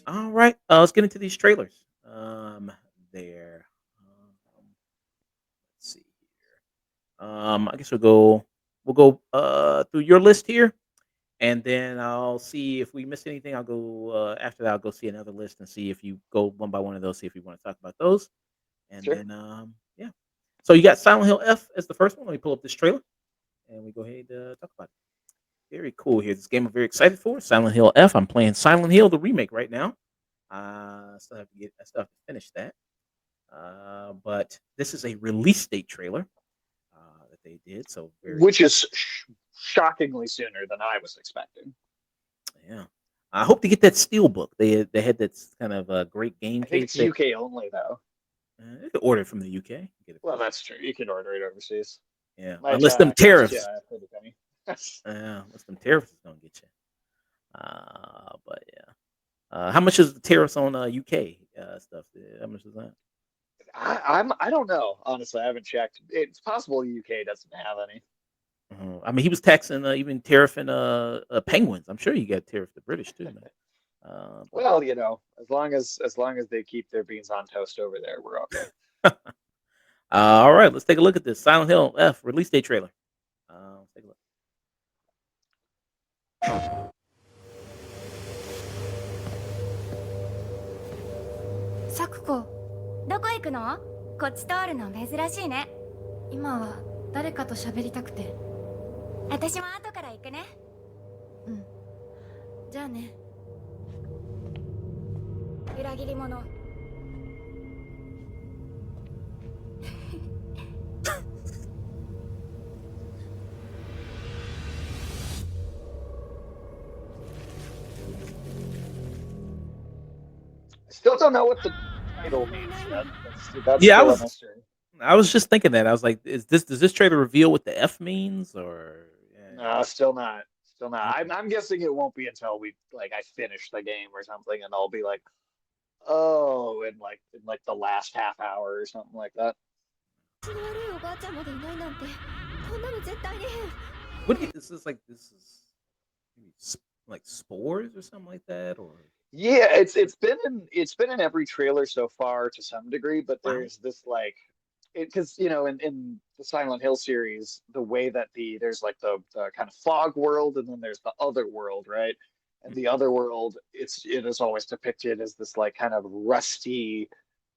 All right, let's get into these trailers. There. Let's see here. I guess we'll go through your list here, and then I'll see if we missed anything. I'll go after that. I'll go see another list and see if you go one by one of those. See if you want to talk about those, and Sure. then yeah. So you got Silent Hill F as the first one. Let me pull up this trailer, and we go ahead and talk about it. Very cool here. This game I'm very excited for. Silent Hill F. I'm playing Silent Hill the remake right now. I still have to finish that. But this is a release date trailer that they did. So very Which is shockingly sooner than I was expecting. yeah. I hope to get that steel book. They had that kind of great game I think case. it's UK only though. You can order it from the UK. Get it Well, that's true. You can order it overseas. yeah, Might unless them cost you tariffs. a pretty penny. Unless them tariffs is gonna get you. But yeah. How much is the tariffs on UK stuff? How much is that? I don't know. Honestly, I haven't checked. It's possible the UK doesn't have any. I mean, he was taxing even tariffing penguins. I'm sure you got tariff the British too, man. But Well, as long as they keep their beans on toast over there, we're okay. all right, let's take a look at this Silent Hill F release date trailer. Let's take a look. サクコ、どこ行くの？こっち通るの珍しいね。今は誰かと喋りたくて。私も後から行くね。うん。じゃあね。裏切り者。I still don't know what the title means yet. That's Yeah, still a mystery. I was just thinking that. I was like, does this trailer reveal what the F means or yeah. No, still not. Still not. Okay. I'm guessing it won't be until I finish the game or something, and I'll be like, oh, in like the last half hour or something like that. 口の悪いおばあちゃんまでいないなんて、こんなの絶対に変。What do you, this is maybe like spores or something like that or Yeah, it's been in every trailer so far to some degree, but wow. there's this like it because in the Silent Hill series, the way that there's like the kind of fog world and then there's the other world, right? And the other world, it is always depicted as this like kind of rusty,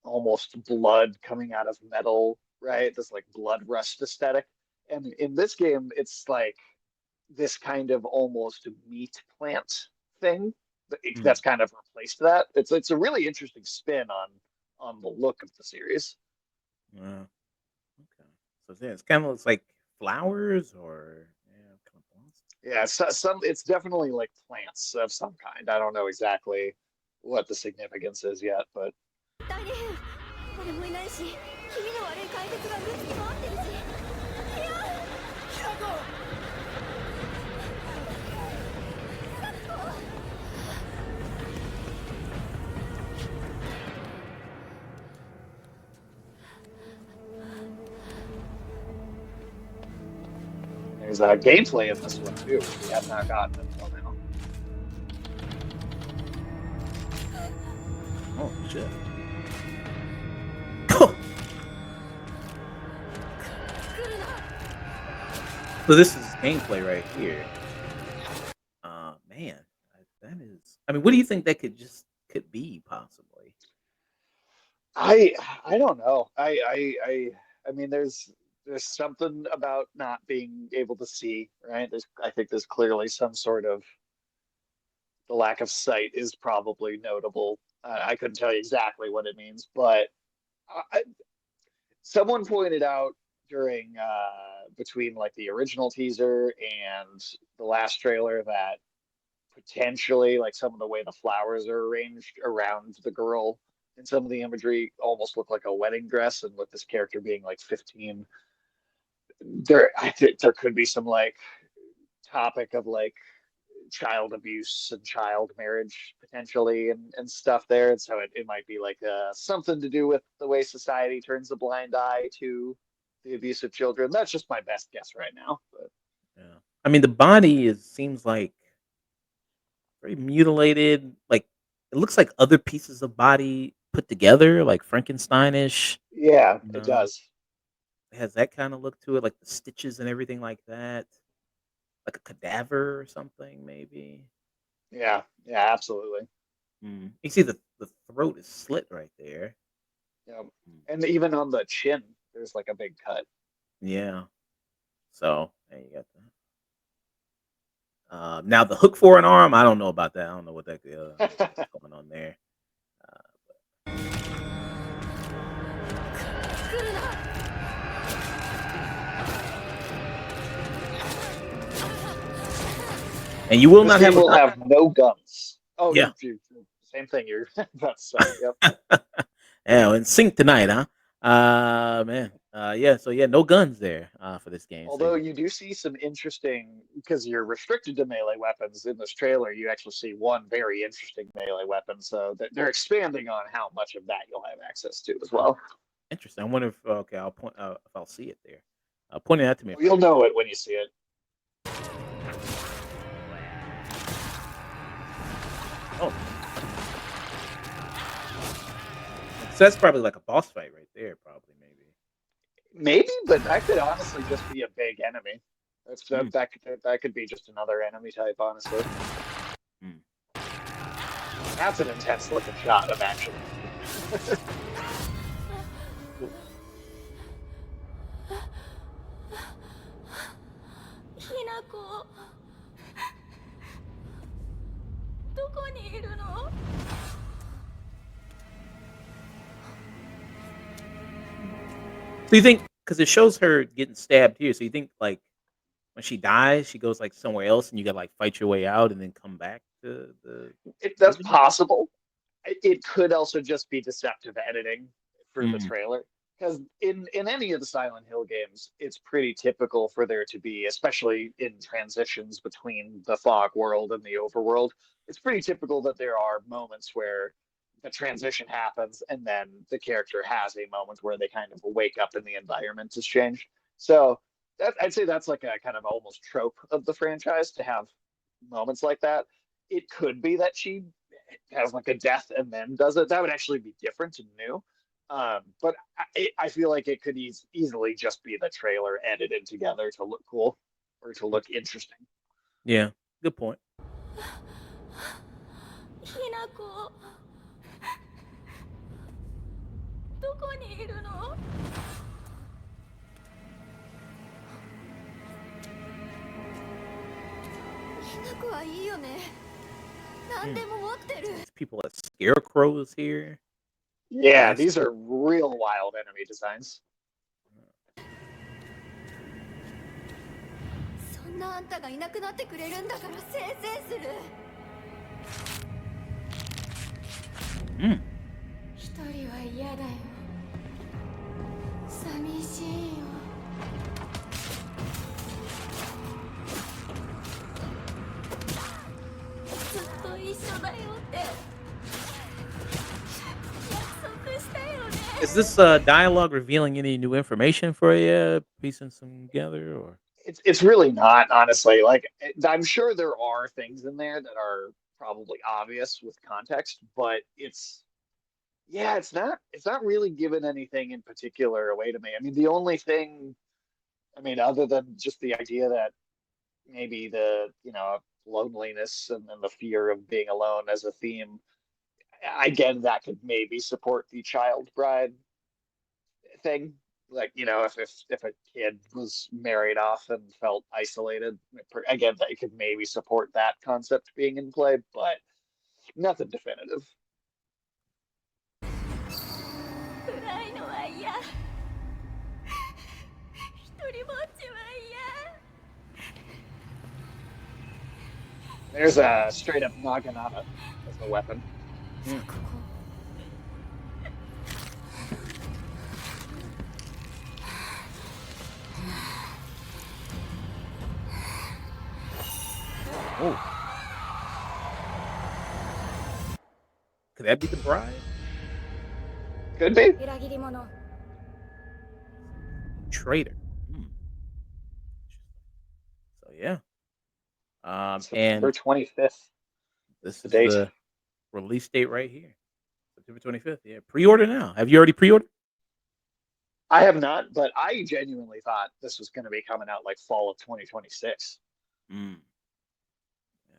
almost blood coming out of metal, right? This like blood rust aesthetic. And in this game, it's like this kind of almost meat plant thing Mm, that's kind of replaced that. It's a really interesting spin on the look of the series. wow. Okay. So yeah, it's kind of looks like flowers or yeah, kind of plants. Yeah, some it's definitely like plants of some kind. I don't know exactly what the significance is yet, but 絶対に変。誰もいないし、気味の悪い怪物がルツに回ってるし。いや、キラコ。there's gameplay in this one too, which we have not gotten until now. Oh shit. So this is gameplay right here. Man, that is. I mean, what do you think that could be possibly? I I don't know. I mean, there's something about not being able to see, right? I think there's clearly some sort of the lack of sight is probably notable. I couldn't tell you exactly what it means, but I, someone pointed out during between like the original teaser and the last trailer that potentially like some of the way the flowers are arranged around the girl in some of the imagery almost look like a wedding dress, and with this character being like 15, I think there could be some like topic of like child abuse and child marriage potentially and stuff there. And so it might be like something to do with the way society turns a blind eye to the abuse of children. That's just my best guess right now. But Yeah. I mean, the body seems like very mutilated. Like it looks like other pieces of body put together, like Frankensteinish. yeah, You it know, does. it has that kind of look to it, like the stitches and everything like that. Like a cadaver or something, maybe. Yeah, yeah, absolutely. You see the throat is slit right there. Yeah. Mm. And even on the chin, there's like a big cut. Yeah. So there you got that. Now the hook for an arm, I don't know about that. I don't know what what's going on there. Uh, and you will This not have game a will gun. have no guns. Oh, Yeah. same thing you're about to say. Yep. Yeah, in sync tonight, huh? Man. Yeah. So yeah, no guns there for this game. So Although you do see some interesting, because you're restricted to melee weapons in this trailer, you actually see one very interesting melee weapon. So they're expanding on how much of that you'll have access to as well. interesting. I wonder if okay, I'll point if I'll see it there. Point it out to me. Well, you'll know it when you see it. Oh, so that's probably like a boss fight right there. Probably maybe. Maybe, but that could honestly just be a big enemy. Hmm. That could be just another enemy type, honestly. Hmm. That's an intense looking shot of action. Cool. きなこどこにいるの So you think because it shows her getting stabbed here, so you think like when she dies, she goes like somewhere else, and you gotta like fight your way out and then come back to the That's building? possible. It could also just be deceptive editing for the Mm, trailer. Because in any of the Silent Hill games, it's pretty typical for there to be, especially in transitions between the fog world and the overworld, it's pretty typical that there are moments where the transition happens and then the character has a moment where they kind of wake up and the environment has changed. So I'd say that's like a kind of almost trope of the franchise to have moments like that. It could be that she has like a death and then does it. That would actually be different and new. But I feel like it could easily just be the trailer edited together to look cool or to look interesting. yeah, good point. きなこどこにいるの きなこはいいよね何 Mm. でも持ってる These people are scarecrows here. Yeah, Nice. these are real wild enemy designs. そんなあんたがいなくなってくれるんだからせいせいする Mm. 一人は嫌だよ寂しいよずっと一緒だよって約束したよね Is this dialogue revealing any new information for you? Piecing some together, or It's really not, honestly. Like I'm sure there are things in there that are probably obvious with context, but it's not really given anything in particular away to me. I mean, the only thing, I mean, other than just the idea that maybe the loneliness and the fear of being alone as a theme, again, that could maybe support the child bride thing. Like, if a kid was married off and felt isolated, again, that could maybe support that concept being in play, but nothing definitive. 暗いのは嫌一人ぼっちは There's a straight up naginata as a weapon. 嫌ここ oh, Could that be the bride? Could be. 裏切り者 Traitor. Hmm. So yeah. September And 25th, this the is date. the release date right here, September 25th. Yeah, pre-order now. Have you already pre-ordered? I have not, but I genuinely thought this was going to be coming out like fall of 2026. Mm. Yeah,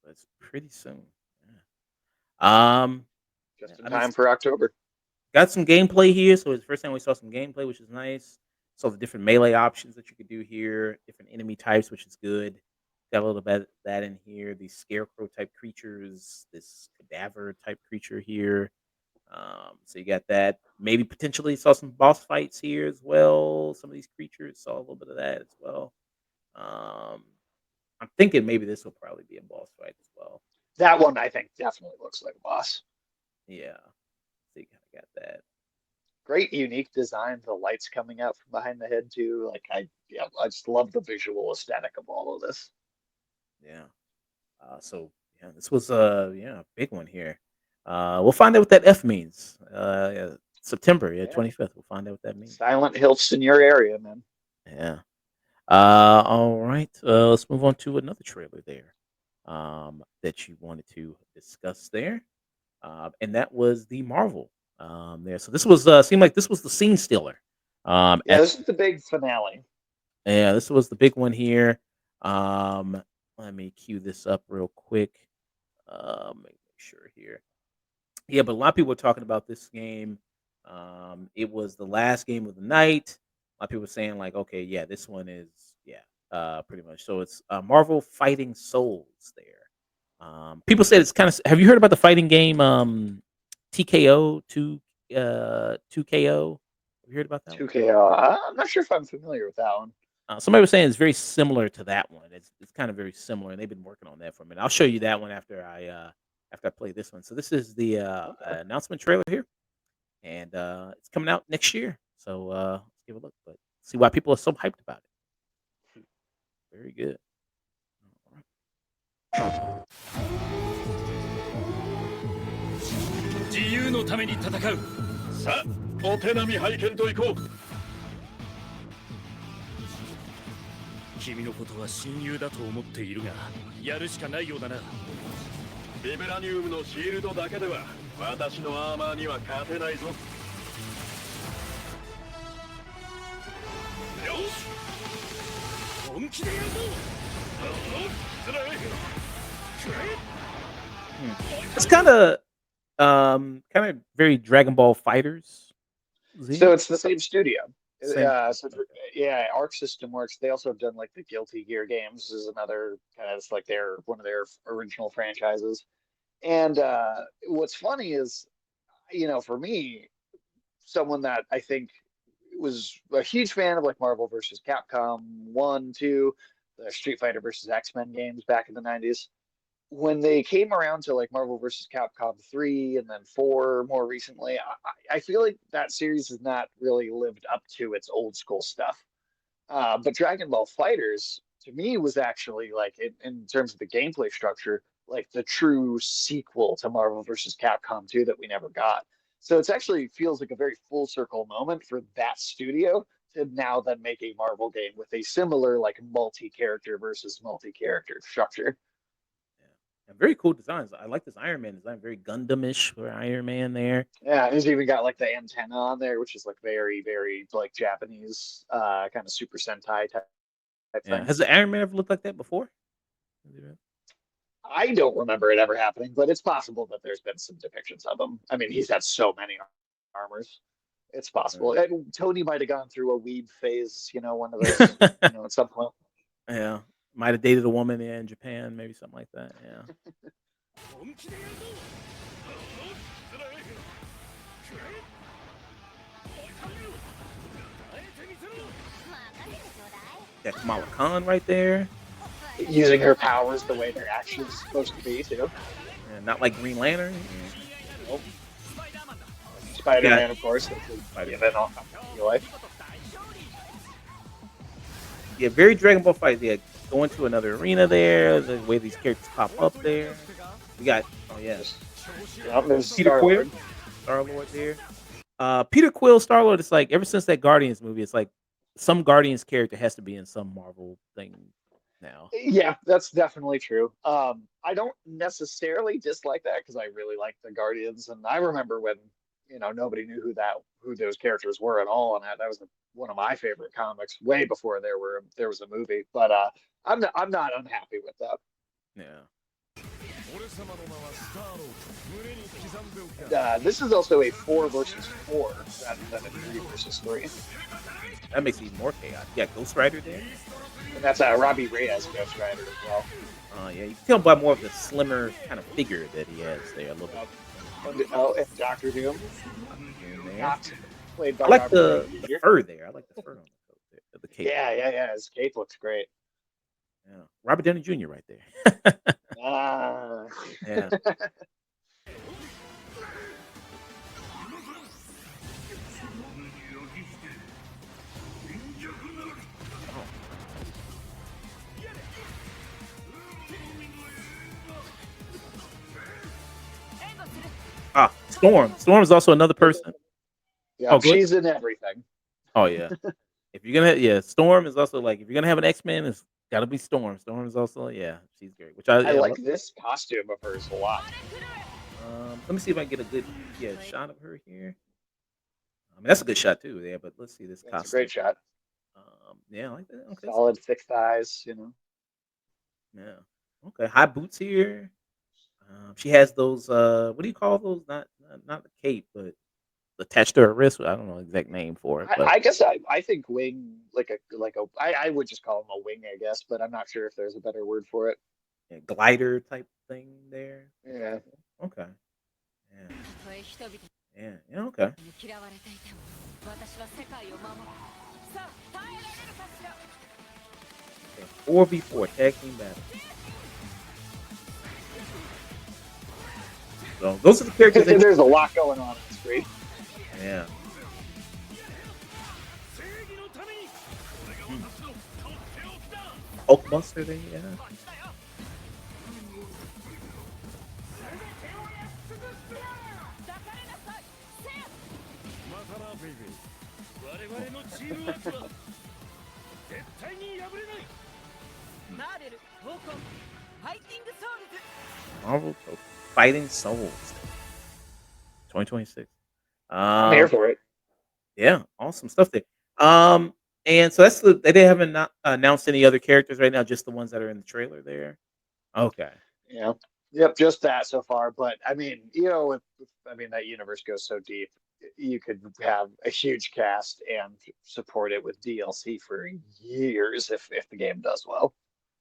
that's pretty soon. Yeah. Just in I mean, time for October. got some gameplay here. So it's the first time we saw some gameplay, which is nice. So the different melee options that you could do here, different enemy types, which is good. Got a little bit of that in here. These scarecrow type creatures, this cadaver type creature here. So you got that. Maybe potentially saw some boss fights here as well. Some of these creatures saw a little bit of that as well. Um, I'm thinking maybe this will probably be a boss fight as well. That one I think definitely looks like a boss. Yeah, so you kind of got that. Great unique design. The lights coming out from behind the head too. Like I just love the visual aesthetic of all of this. Yeah. So yeah, this was a big one here. We'll find out what that F means. Yeah, September, Yeah. 25th. We'll find out what that means. Silent Hills in your area, man. Yeah. All right. Let's move on to another trailer there. That you wanted to discuss there. And that was the Marvel. There. So this was seemed like this was the scene stealer. Yeah, At this is the big finale. Yeah, this was the big one here. Let me cue this up real quick. Make sure here. Yeah, but a lot of people were talking about this game. It was the last game of the night. A lot of people were saying like, okay, yeah, this one is pretty much. So it's Marvel Fighting Souls there. People said it's kind of. Have you heard about the fighting game TKO 2KO? Have you heard about that one? 2KO. I'm not sure if I'm familiar with that one. Somebody was saying it's very similar to that one. It's kind of very similar, and they've been working on that for a minute. I'll show you that one after I play this one. So this is the Okay. announcement trailer here, and it's coming out next year. So let's give a look, but see why people are so hyped about it. Very good. All right. 自由のために戦う。さあ、お手並み拝見といこう。君のことは親友だと思っているが、やるしかないようだな。ビブラニウムのシールドだけでは私のアーマーには勝てないぞ。よし、本気でやるぞ。It's kind of very Dragon Ball Fighters. So it's the same studio. Same. Yeah, Arc System Works. They also have done like the Guilty Gear games. Is another kind of it's like one of their original franchises. And what's funny is, for me, someone that I think was a huge fan of like Marvel versus Capcom 1, 2, the Street Fighter versus X-Men games back in the 90s. When they came around to like Marvel versus Capcom 3 and then 4 more recently, I feel like that series has not really lived up to its old school stuff. But Dragon Ball Fighters, to me, was actually like, in terms of the gameplay structure, like the true sequel to Marvel versus Capcom 2 that we never got. So it's actually feels like a very full circle moment for that studio to now then make a Marvel game with a similar like multi-character versus multi-character structure. And very cool designs. I like this Iron Man design, very Gundam-ish for Iron Man there. Yeah, and he's even got like the antenna on there, which is like very, very like Japanese kind of Super Sentai type Yeah. thing. Has the Iron Man ever looked like that before? I don't remember it ever happening, but it's possible that there's been some depictions of him. I mean, he's had so many armors. It's possible. And Tony might have gone through a weed phase, one of those, at some point. Yeah. Might have dated a woman in Japan, maybe something like that. Yeah. Got Kamala Khan right there. Using her powers the way they're actually supposed to be, too. Yeah, not like Green Lantern. Nope. Spider-Man, of course. Real life. Yeah, very Dragon Ball Fight. Yeah, go into another arena there. The way these characters pop up there. We got There's Peter Star Quill, Lord. Star Lord there. Peter Quill, Star Lord. It's like ever since that Guardians movie, it's like some Guardians character has to be in some Marvel thing now. Yeah, that's definitely true. I don't necessarily dislike that because I really like the Guardians, and I remember when nobody knew who those characters were at all, and that was one of my favorite comics way before there was a movie. But I'm not unhappy with that. Yeah. This is also a 4 versus 4 rather than a 3 versus 3, That makes it even more chaotic. You got Ghost Rider there. and that's Robbie Reyes Ghost Rider as well. Yeah, you can tell by more of the slimmer kind of figure that he has there a little bit. And Doctor Doom, There. not played by I like Robert the Downey Jr. fur there. I like the fur on the coat there, the cape. Yeah. His cape looks great. Yeah. Robert Downey Jr. right there. Ah. Yeah. Storm. Storm is also another person. Yeah, Oh, good. she's in everything. Oh yeah. If you're gonna, Storm is also like if you're gonna have an X-Men, it's gotta be Storm. Storm is also she's great. Which I I like love. this costume of hers a lot. Let me see if I can get a good shot of her here. I mean that's a good shot too. Yeah, but let's see this It's a costume. great shot. Yeah, I like that. Okay. Solid thick thighs, Yeah. Okay. High boots here. She has those. What do you call those? Not the cape, but attached to her wrist. I don't know the exact name for it, but I guess I think wing I would just call them a wing, I guess, but I'm not sure if there's a better word for it. yeah, glider type thing there. Yeah. Okay. Yeah. Yeah. Okay. 4v4 tag team battle. So those are the characters. There's a lot going on the screen. Yeah. Hulkbuster there, yeah. Marvel Fighting Souls 2026. I'm here for it. Yeah, awesome stuff there. And so they haven't not announced any other characters right now, just the ones that are in the trailer there. Okay. Yeah. Yep, just that so far. But I mean, that universe goes so deep. You could have a huge cast and support it with DLC for years if the game does well.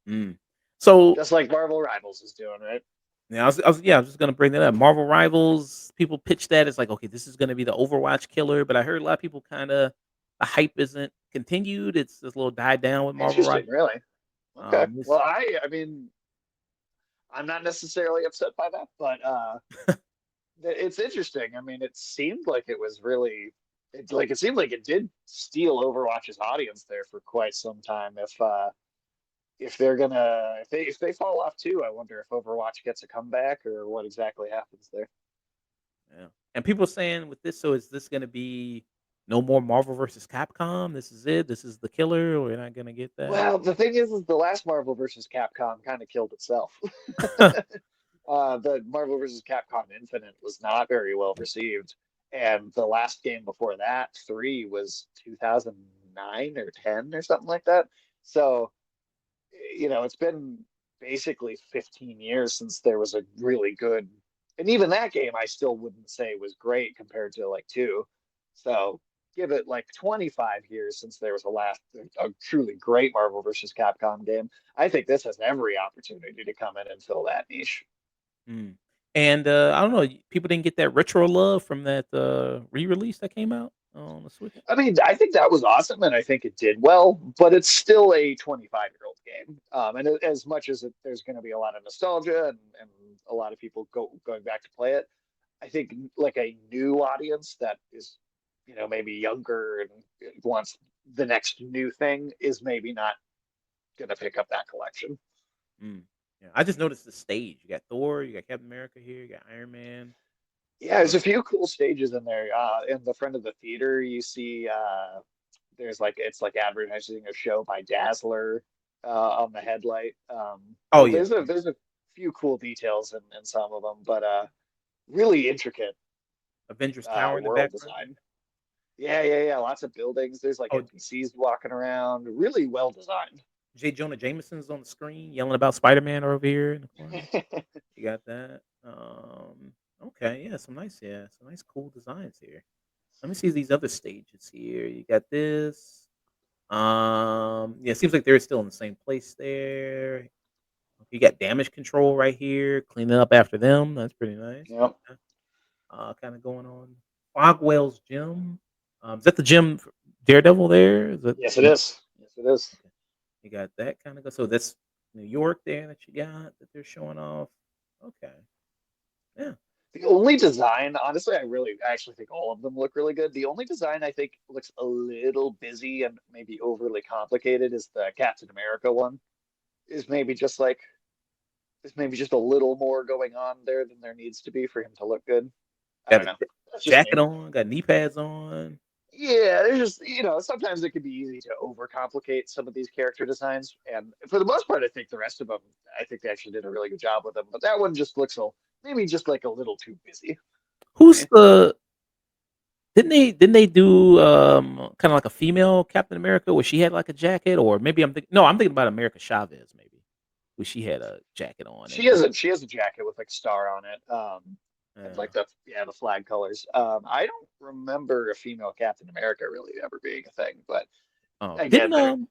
Mm. So Just like Marvel Rivals is doing, right? yeah, I was just gonna bring that up. Marvel Rivals, people pitch that as like, okay, this is gonna be the Overwatch killer, but I heard a lot of people the hype isn't continued. It's just a little died down with Marvel Interesting, Rivals. really. Okay. This- Well, I mean, I'm not necessarily upset by that, but it's interesting. I mean, it seemed like it was really, it seemed like it did steal Overwatch's audience there for quite some time. If they're gonna, if they fall off too, I wonder if Overwatch gets a comeback or what exactly happens there. yeah. And people saying with this, so is this gonna be no more Marvel versus Capcom? This is it. This is the killer. We're not gonna get that. Well, the thing is the last Marvel versus Capcom kind of killed itself. The Marvel versus Capcom Infinite was not very well received, and the last game before that, 3, was 2009 or 10 or something like that. So, it's been basically 15 years since there was a really good, and even that game I still wouldn't say was great compared to like 2. So give it like 25 years since there was a truly great Marvel versus Capcom game. I think this has every opportunity to come in and fill that niche. Mm. And I don't know, people didn't get that retro love from that re-release that came out on the Switch. I mean, I think that was awesome, and I think it did well, but it's still a 25-year-old game. And as much as there's going to be a lot of nostalgia and a lot of people going back to play it, I think like a new audience that is, maybe younger and wants the next new thing is maybe not gonna pick up that collection. Mm. Yeah, I just noticed the stage. You got Thor, you got Captain America here, you got Iron Man. Yeah, there's a few cool stages in there. In the front of the theater, you see there's like it's like advertising a show by Dazzler on the headlight. Oh So yeah, there's a few cool details in some of them, but really intricate Avengers Tower in the world background. design. Yeah. Lots of buildings. There's like Oh, NPCs walking around. Really well designed. J. Jonah Jameson's on the screen yelling about Spider-Man over here in the corner. You got that. Okay, yeah, some nice cool designs here. Let me see these other stages here. You got this. Yeah, it seems like they're still in the same place there. You got damage control right here, cleaning up after them. That's pretty nice. Yep. Okay. Kind of going on. Fogwell's gym. Is that the gym for Daredevil there? Is that Yes, it is. Yes, it is. okay. You got that kind of go. So that's New York there that you got that they're showing off. Okay. Yeah. The only design, honestly, I actually think all of them look really good. The only design I think looks a little busy and maybe overly complicated is the Captain America one. Is maybe just like there's maybe just a little more going on there than there needs to be for him to look good. I Got don't a know. That's just jacket me. on, got knee pads on. Yeah, there's just sometimes it can be easy to overcomplicate some of these character designs, and for the most part, I think the rest of them, I think they actually did a really good job with them. But that one just looks maybe just like a little too busy for Who's me. the didn't they do kind of like a female Captain America where she had like a jacket or maybe I'm thinking about America Chavez maybe where she had a jacket on and She has a jacket with like a star on it, and uh, like the flag colors. I don't remember a female Captain America really ever being a thing, but oh again, didn't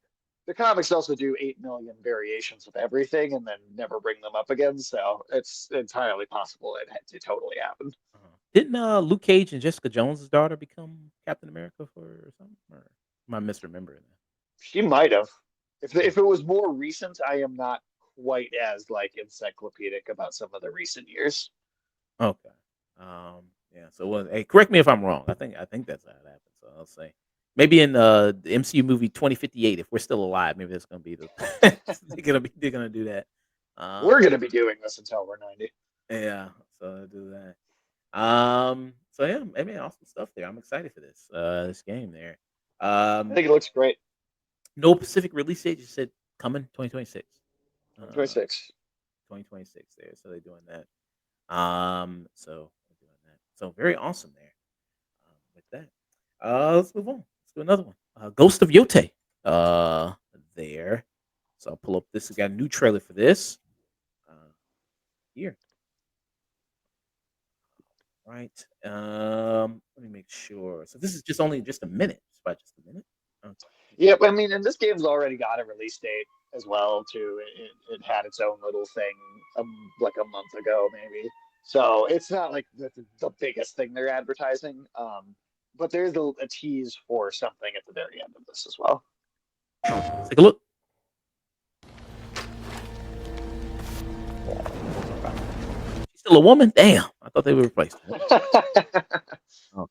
the comics also do 8 million variations of everything and then never bring them up again. So it's entirely possible it totally happened. didn't Luke Cage and Jessica Jones's daughter become Captain America or something or am I misremembering She might have. that? If it was more recent, I am not quite as like encyclopedic about some of the recent years. Okay. Yeah. So, hey, correct me if I'm wrong. I think that's how it happened. So I'll say maybe in the MCU movie 2058, if we're still alive, maybe that's gonna be the they're gonna do that. We're Um, going to be doing this until we're 90. yeah. So I'll do that. So yeah, I mean, awesome stuff there. I'm excited for this game there. I Um, think it looks great. no Pacific release date. You said coming 2026. Uh, 26. 2026 there. So they're doing that. So we're doing that. So very awesome there. With that, let's move on. Let's do another one. Ghost of Yote. There. So I'll pull up this. We got a new trailer for this. Here. Right. Let me make sure. So this is just a minute. It's about just a minute. Okay. Yep, I mean, and this game's already got a release date as well, too. It had its own little thing like a month ago, maybe. So it's not like the biggest thing they're advertising. But there's a tease for something at the very end of this as well. Let's take a look. She's still a woman. Damn. I thought they were replaced her. Oh.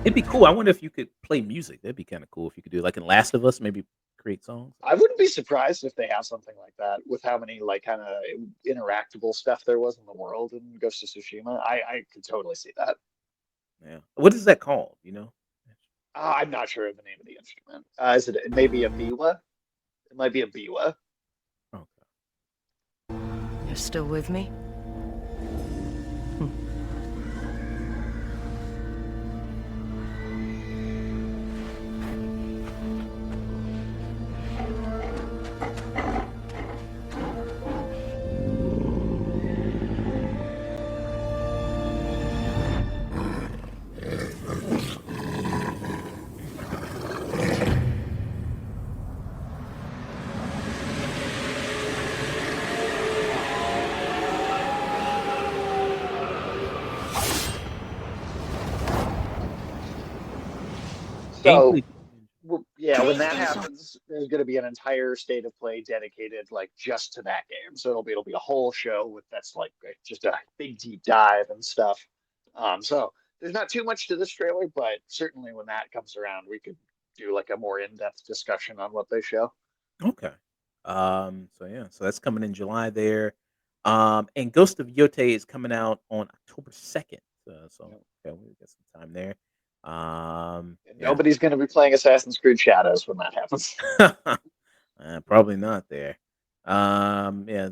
It'd be cool. I wonder if you could play music. That'd be kind of cool if you could do like in Last of Us, maybe create songs. I wouldn't be surprised if they have something like that with how many like kind of interactable stuff there was in the world in Ghost of Tsushima. I could totally see that. Yeah. What is that called? You know? I'm not sure of the name of the instrument. Is it maybe a biwa? It might be a biwa. Okay. You're still with me? So Gameplay. yeah, when that happens, there's going to be an entire state of play dedicated like just to that game. So it'll be a whole show with that's like just a big deep dive and stuff. So there's not too much to this trailer, but certainly when that comes around, we could do like a more in-depth discussion on what they show. Okay. So yeah, so that's coming in July there. And Ghost of Yote is coming out on October 2nd. So You know, okay, we got some time there. and Yeah. nobody's going to be playing Assassin's Creed Shadows when that happens. Probably not there. Yeah.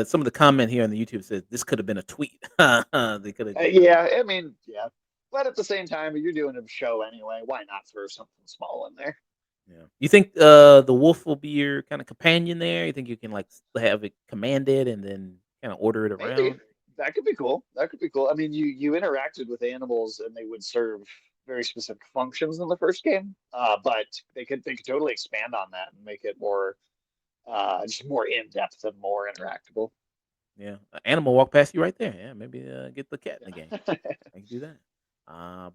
Some of the comment here on the YouTube says this could have been a tweet. They could have just Yeah, I mean, yeah. But at the same time, you're doing a show anyway. Why not throw something small in there? yeah. You think the wolf will be your kind of companion there? You think you can like have it commanded and then kind of order it Maybe around? that could be cool. That could be cool. I mean, you interacted with animals and they would serve very specific functions in the first game, but they could totally expand on that and make it more just more in depth and more interactable. Yeah, an animal walk past you right there. Yeah, maybe get the cat in the game. Yeah. I can do that.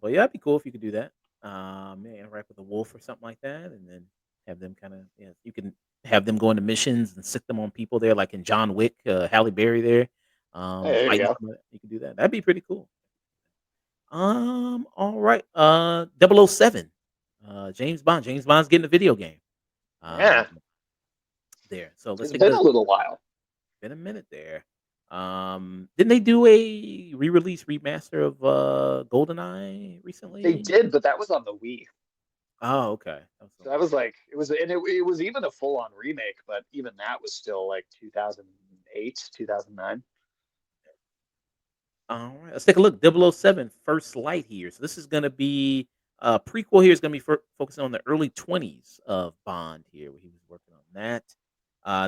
But yeah, it'd be cool if you could do that. Yeah, interact with a wolf or something like that, and then have them kind of yeah. You can have them go into missions and sick them on people there, like in John Wick, Halle Berry there, Hey, there you fighting go. somebody. You can do that. That'd be pretty cool. All right. 007. James Bond. James Bond's getting a video game. Um, Yeah, there. So let's it's take a been a look. little while. Been a minute there. Didn't they do a re-release remaster of GoldenEye They recently? did, but that was on the Wii. Oh, okay. That was So on that the was Wii. like it was even a full on remake, but even that was still like 2008, 2009. All right, let's take a look. 007 First Light here. So this is going to be prequel here is going to be focusing on the early 20s of Bond here, where he was working on that.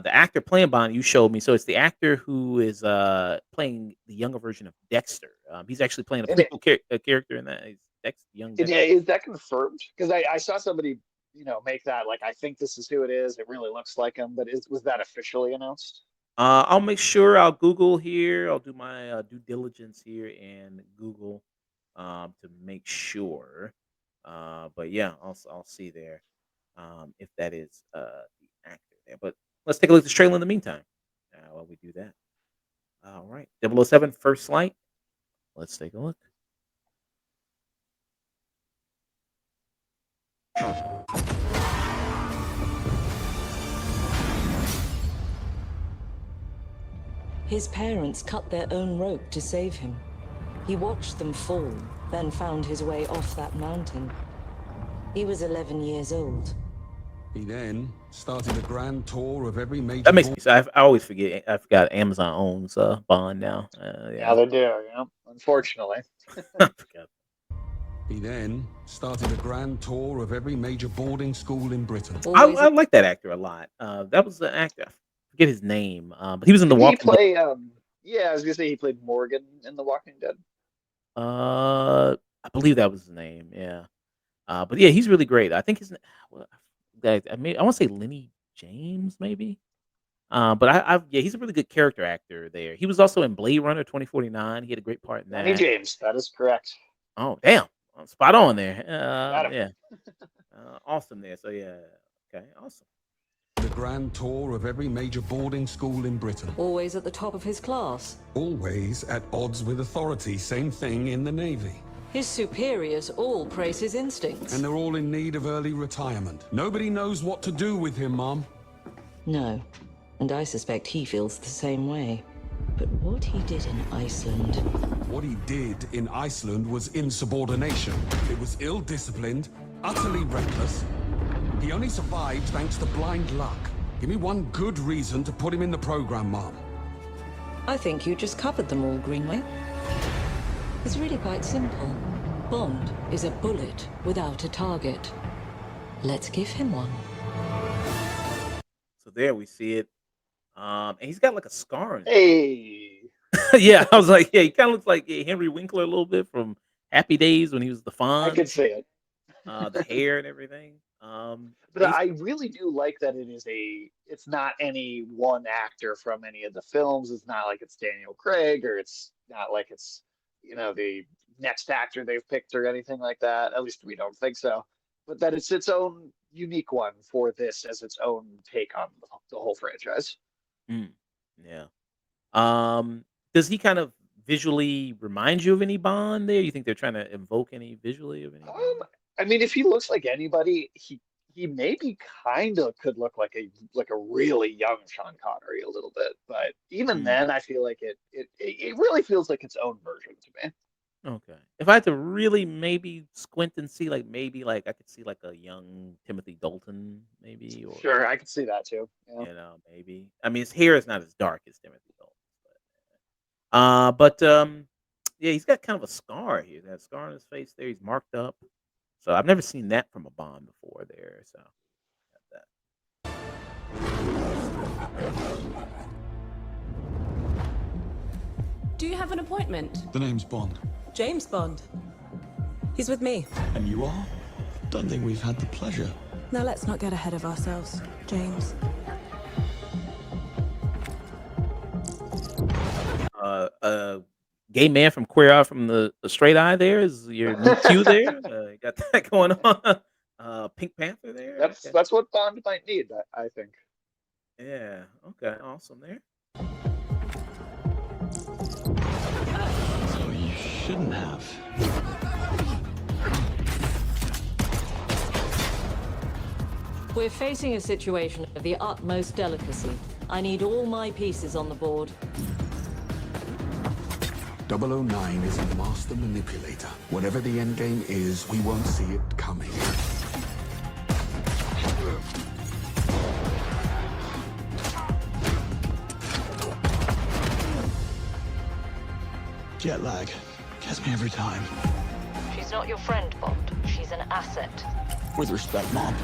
The actor playing Bond you showed me. So it's the actor who is playing the younger version of Dexter. He's actually playing a And prequel character in that. He's young Dexter. is that confirmed? Because I saw somebody make that like I think this is who it is. It really looks like him, but was that officially announced? I'll make sure I'll Google here. I'll do my due diligence here and Google to make sure. But yeah, I'll see there if that is the actor there. But let's take a look at this trailer in the meantime while we do that. All right, 007 First Light. Let's take a look. His parents cut their own rope to save him. He watched them fall, then found his way off that mountain. He was 11 years old. He then started a grand tour of every major. That makes me sad. I always forget. I forgot Amazon owns Bond now. Yeah, Yeah, they do. Unfortunately. I forgot. He then started a grand tour of every major boarding school in Britain. Always I like that actor a lot. That was the actor. I forget his name, but he was in The Did he Walking Dead. play? Yeah, I was gonna say he played Morgan in The Walking Dead. I believe that was his name. Yeah. But yeah, he's really great. I think his well, I want to say Lenny James, maybe. But yeah, he's a really good character actor there. He was also in Blade Runner 2049. He had a great part in Lenny that. James. That is correct. Oh, damn. Spot on there. Got him. Yeah. Awesome there. So yeah. Okay, awesome. The grand tour of every major boarding school in Britain. always at the top of his class. Always at odds with authority. Same thing in the Navy. His superiors all praise his instincts. And they're all in need of early retirement. Nobody knows what to do with him, Mom. No, and I suspect he feels the same way. But what he did in Iceland... What he did in Iceland was insubordination. It was ill-disciplined, utterly reckless. He only survived thanks to blind luck. Give me one good reason to put him in the program, Mom. I think you just covered them all, Greenway. It's really quite simple. Bond is a bullet without a target. Let's give him one. So there we see it. And he's got like a scar. Hey. Yeah, I was like, yeah, he kind of looks like Henry Winkler a little bit from Happy Days when he was the I Fonz. could see it. The hair and everything. But He's- I really do like that it's not any one actor from any of the films. It's not like it's Daniel Craig or it's not like it's, the next actor they've picked or anything like that. At least we don't think so. But that it's its own unique one for this as its own take on the whole franchise. Mm, yeah. Does he kind of visually remind you of any Bond there? You think they're trying to invoke any visually of any Um, Bond? I mean, if he looks like anybody, he maybe kind of could look like a really young Sean Connery a little bit, but even Mm, then, I feel like it really feels like its own version to me. okay. If I had to really maybe squint and see, like maybe like I could see like a young Timothy Dalton, maybe, or Sure, I could see that too. Yeah. maybe. I mean, his hair is not as dark as Timothy Dalton, but yeah, he's got kind of a scar here. That scar on his face there. He's marked up. So I've never seen that from a Bond before there. So got that. Do you have an appointment? The name's Bond. James Bond. He's with me. And you are? Don't think we've had the pleasure. Now let's not get ahead of ourselves, James. A gay man from Queer Eye from the Straight Eye there is your new cue there. You got that going on. Pink Panther there. Okay. That's what Bond might need, I think. Yeah. Okay. Awesome there. So you shouldn't have. We're facing a situation of the utmost delicacy. I need all my pieces on the board. 009 is a master manipulator. Whatever the endgame is, we won't see it coming. Jet lag. Gets me every time. She's not your friend, Bond. She's an asset. With respect, Mom.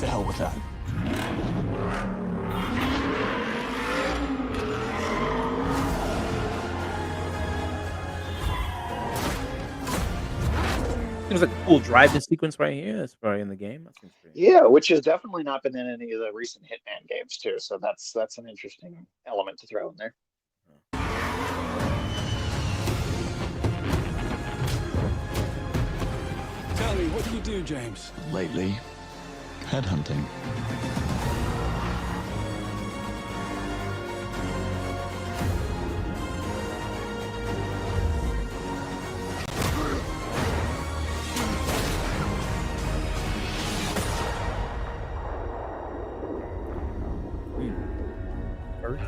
To hell with that. Seems like a cool driving sequence right here. That's probably in the game. That seems great. Yeah, which has definitely not been in any of the recent Hitman games too. So that's an interesting element to throw in there. Tell me, what do you do, James? Lately, headhunting. Earth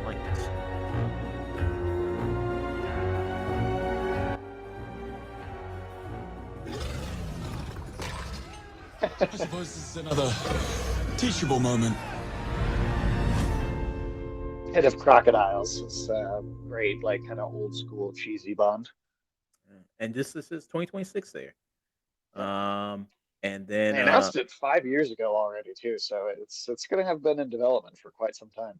light. I suppose this is another teachable moment. Head of Crocodiles is great, like kind of old school cheesy Bond. Yeah. And this is 2026 there. Yep. And then They announced it 5 years ago already too, so it's gonna have been in development for quite some time.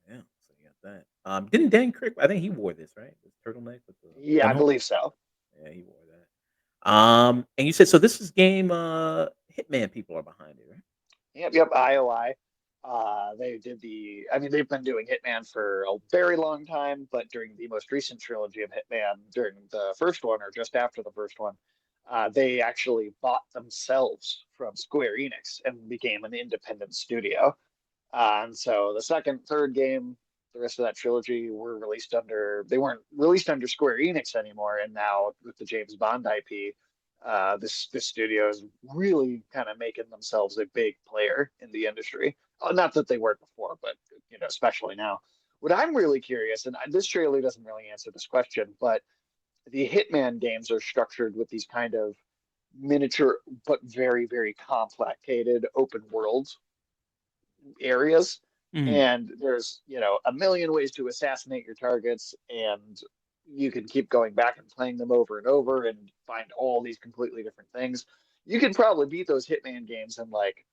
yeah, so you got that. Didn't Dan Crick? I think he wore this, right? This turtleneck with the Yeah, I gunner? believe so. Yeah, he wore that. And you said so. This is game. Hitman people are behind it, right? Yep, IOI. They did I mean, they've been doing Hitman for a very long time, but during the most recent trilogy of Hitman, during the first one or just after the first one, they actually bought themselves from Square Enix and became an independent studio. And so the second, third game, the rest of that trilogy they weren't released under Square Enix anymore. And now with the James Bond IP, this studio is really kind of making themselves a big player in the industry. Not that they weren't before, but especially now. What I'm really curious, and this trailer doesn't really answer this question, but the Hitman games are structured with these kind of miniature but very, very complicated open world areas. Mhm. And there's, a million ways to assassinate your targets, and you can keep going back and playing them over and over and find all these completely different things. You can probably beat those Hitman games in like,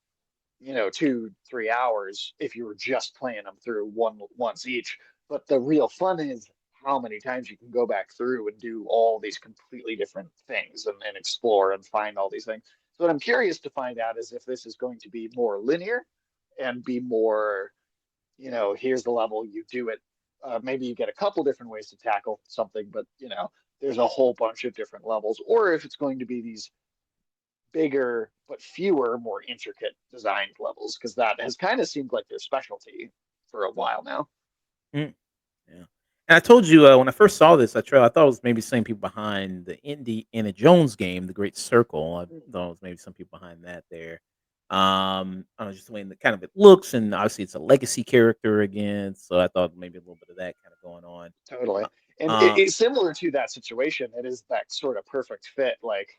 2-3 hours if you were just playing them through once each. But the real fun is how many times you can go back through and do all these completely different things and explore and find all these things. So what I'm curious to find out is if this is going to be more linear and be more, here's the level, you do it. Maybe you get a couple different ways to tackle something, but there's a whole bunch of different levels, or if it's going to be these bigger but fewer, more intricate designed levels, because that has kind of seemed like their specialty for a while now. Mm, yeah. And I told you when I first saw this, I thought it was maybe some people behind the Indiana Jones game, The Great Circle. I thought it was maybe some people behind that there. I don't know, just the way the kind of it looks, and obviously it's a legacy character again, so I thought maybe a little bit of that kind of going on. Totally. Uh, And uh, it's similar to that situation. It is that sort of perfect fit. Like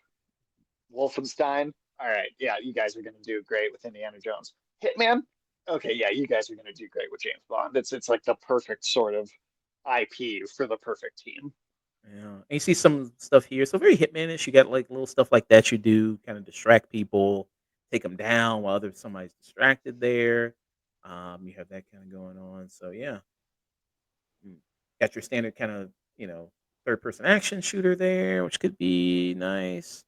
Wolfenstein. All right, yeah, you guys are going to do great with Indiana Jones. Hitman. Okay, yeah, you guys are going to do great with James Bond. It's like the perfect sort of IP for the perfect team. yeah, and you see some stuff here, so very Hitmanish. You got like little stuff like that you do, kind of distract people, take them down while somebody's distracted there. You have that kind of going on. So yeah, Mm. Got your standard kind of, third person action shooter there, which could be nice.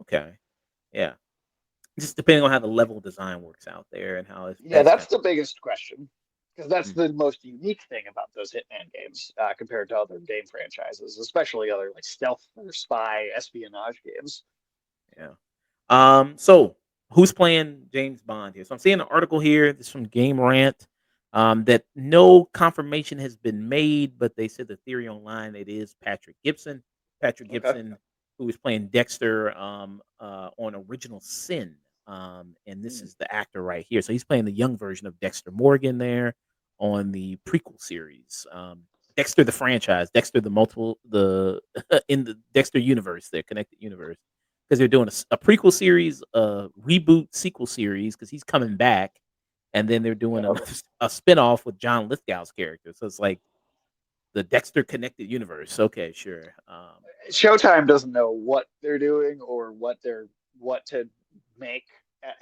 Okay. Yeah. Just depending on how the level design works out there and how Yeah, that's that's kind the biggest question because that's of. the most unique thing about those Hitman games compared to other game franchises, especially other like stealth or spy espionage games. Yeah. So who's playing James Bond here? So I'm seeing an article here. This is from Game Rant. That no confirmation has been made, but they said the theory online it is Patrick Gibson. Patrick Okay. Gibson, who was playing Dexter on Original Sin. And this Hmm. is the actor right here. So he's playing the young version of Dexter Morgan there on the prequel series. Dexter the franchise, Dexter the multiple the in the Dexter universe, the connected universe, because they're doing a prequel series, a reboot sequel series because he's coming back, and then they're doing Yep. a spinoff with John Lithgow's character. So it's like the Dexter connected universe. Okay, sure. Showtime doesn't know what they're doing or what to make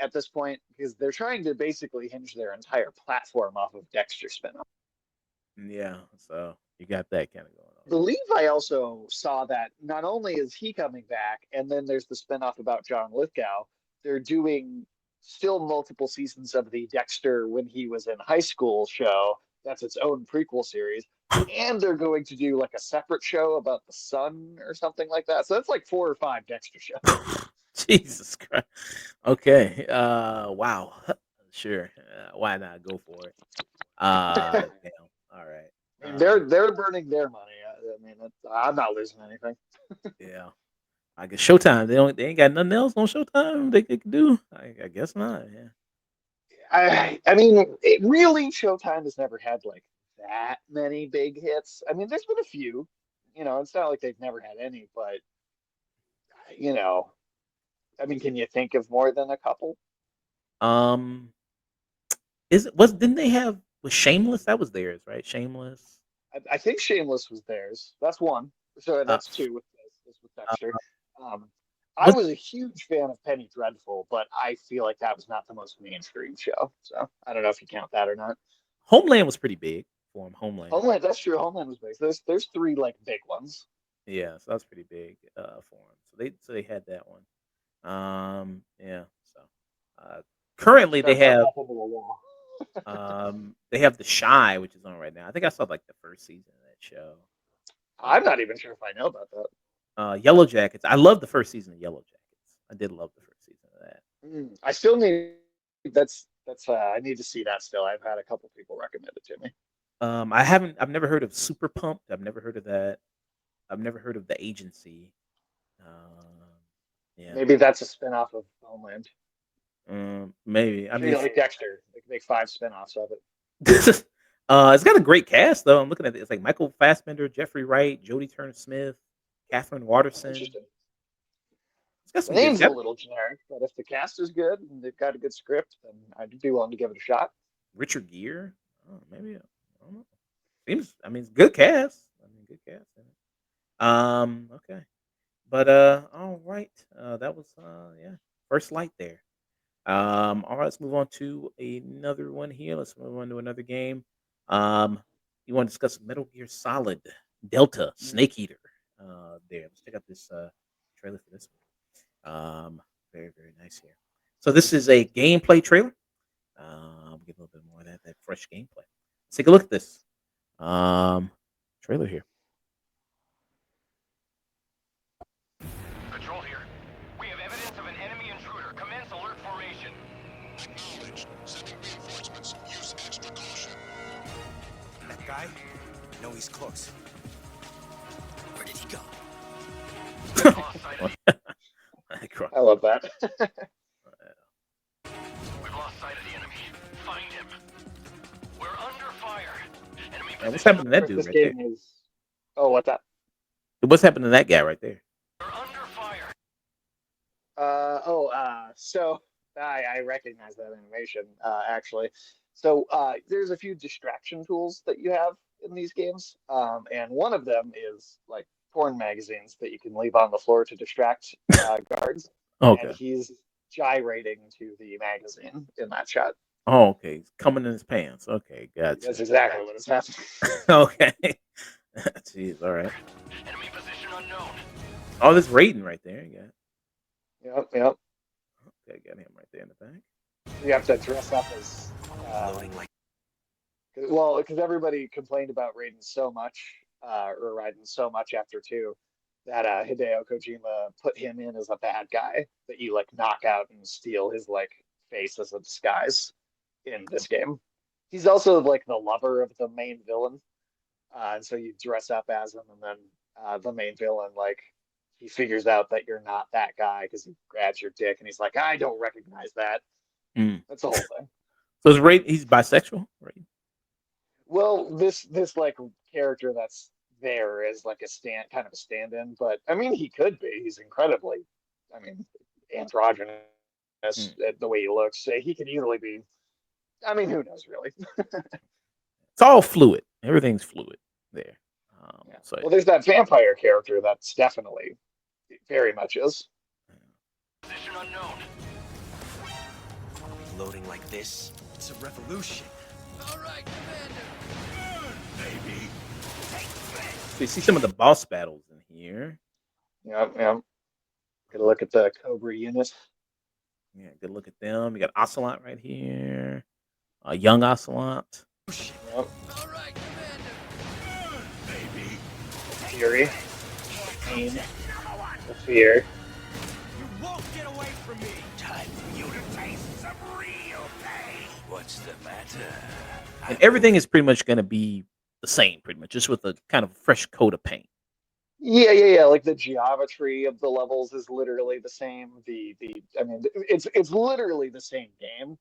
at this point because they're trying to basically hinge their entire platform off of Dexter spinoff. Yeah, so you got that kind of going I believe I also saw that not only is he coming back, and then there's the spinoff about John Lithgow, they're doing still multiple seasons of the Dexter when he was in high school show. That's its own prequel series. on. And they're going to do like a separate show about the son or something like that. So that's like 4 or 5 Dexter shows. Jesus Christ. Okay. Wow. Sure. Why not go for it? Damn. All right. I mean, they're burning their money. I mean, I'm not losing anything. Yeah. I guess Showtime. They ain't got nothing else on Showtime they could do. I guess not. Yeah. I mean, it really Showtime has never had like that many big hits. I mean, there's been a few. It's not like they've never had any, but you know, I mean, can you think of more than a couple? Um. Is it was didn't they have was Shameless? That was theirs, right? Shameless. I think Shameless was theirs. That's one. So Uh, that's two with this with Dexter. uh, Um, I was was a huge fan of Penny Dreadful, but I feel like that was not the most mainstream show. So I don't know if you count that or not. Homeland was pretty big for him. Homeland. Homeland, that's true. Homeland was big. There's three like big ones. Yeah, so that's pretty big for him. So they had that one. Yeah. So uh, currently Stuck up into the wall. they have The Shy, which is on right now. I think I saw like the first season of that show. I'm Uh, not even sure if I know about that. Yellow Jackets. I love the first season of Yellow Jackets. I did love the first season of that. I still need that's I need to see that still. I've had a couple people recommend it to me. I've never heard of Super Pumped. I've never heard of that. I've never heard of The Agency. Um, yeah, Maybe that's a spinoff of Homeland. maybe. I mean, Like Dexter. They can make 5 spinoffs of it. it's got a great cast though. I'm looking at it. It's like Michael Fassbender, Jeffrey Wright, Jodie Turner-Smith, Catherine Waterston. Interesting. It's got The some good. It's name's a got little generic, but if the cast is good and they've got a good script, then I'd be willing to give it a shot. Richard Gere. Oh, maybe. I don't know. Seems. I mean, it's good cast. I mean, good cast. Okay. But all right. That was yeah. First Light there. All right, let's move on to another one here. Let's move on to another game. Um, you want to discuss Metal Gear Solid Delta Snake Eater? There. Let's check out this trailer for this one. Very very nice here. So this is a gameplay trailer. Get a little bit more of that fresh gameplay. Let's take a look at this trailer here. Patrol here. We have evidence of an enemy intruder. Commence alert formation. Acknowledged. Sending reinforcements. Use extra caution. That guy? No, he's close. Where did he go? I love that. We've lost sight of the enemy. Find him. We're under fire. Enemy Man, what's happening to that dude This right there? game is. Oh, what's that? What's happening to that guy right there? We're under fire. So I recognize that animation, actually. So there's a few distraction tools that you have in these games, and one of them is like porn magazines that you can leave on the floor to distract guards, and Okay. he's gyrating to the magazine in that shot. Oh, okay. He's coming in his pants. Okay, gotcha. That's exactly what is happening. Okay. Jeez, all right. Enemy position unknown. Oh, this Raiden right there. Yeah. Yep. Okay, got him right there in the back. You have to dress up as Loading like because everybody complained about Raiden so much, or Raiden so much after 2, that Hideo Kojima put him in as a bad guy that you like knock out and steal his like face as a disguise in this game. He's also like the lover of the main villain, and so you dress up as him, and then the main villain like he figures out that you're not that guy because he grabs your dick and he's like, I don't recognize that. Mm. That's the whole thing. So is Raiden? He's bisexual, right? Well, this like character that's there is like a stand-in, but I mean he could be. He's incredibly, I mean, androgynous the way he looks. He could easily be. I mean, who knows really? It's all fluid. Everything's fluid there. Yeah. So Well, there's that vampire character that's definitely very much is. position unknown. Loading like this. It's a revolution. All right, Commander. Good, baby. you see some of the boss battles in here. Yep. Good look at the Cobra unit. Yeah, good look at them. You got Ocelot right here. A young Ocelot. Yep. All right, Commander. Good, baby. Fury. Pain. The fear. You won't get away from me. Time for you to taste some real pain. What's the matter? And everything is pretty much going to be the same, pretty much, just with a kind of fresh coat of paint. Yeah. Like the geometry of the levels is literally the same. I mean, it's literally the same game.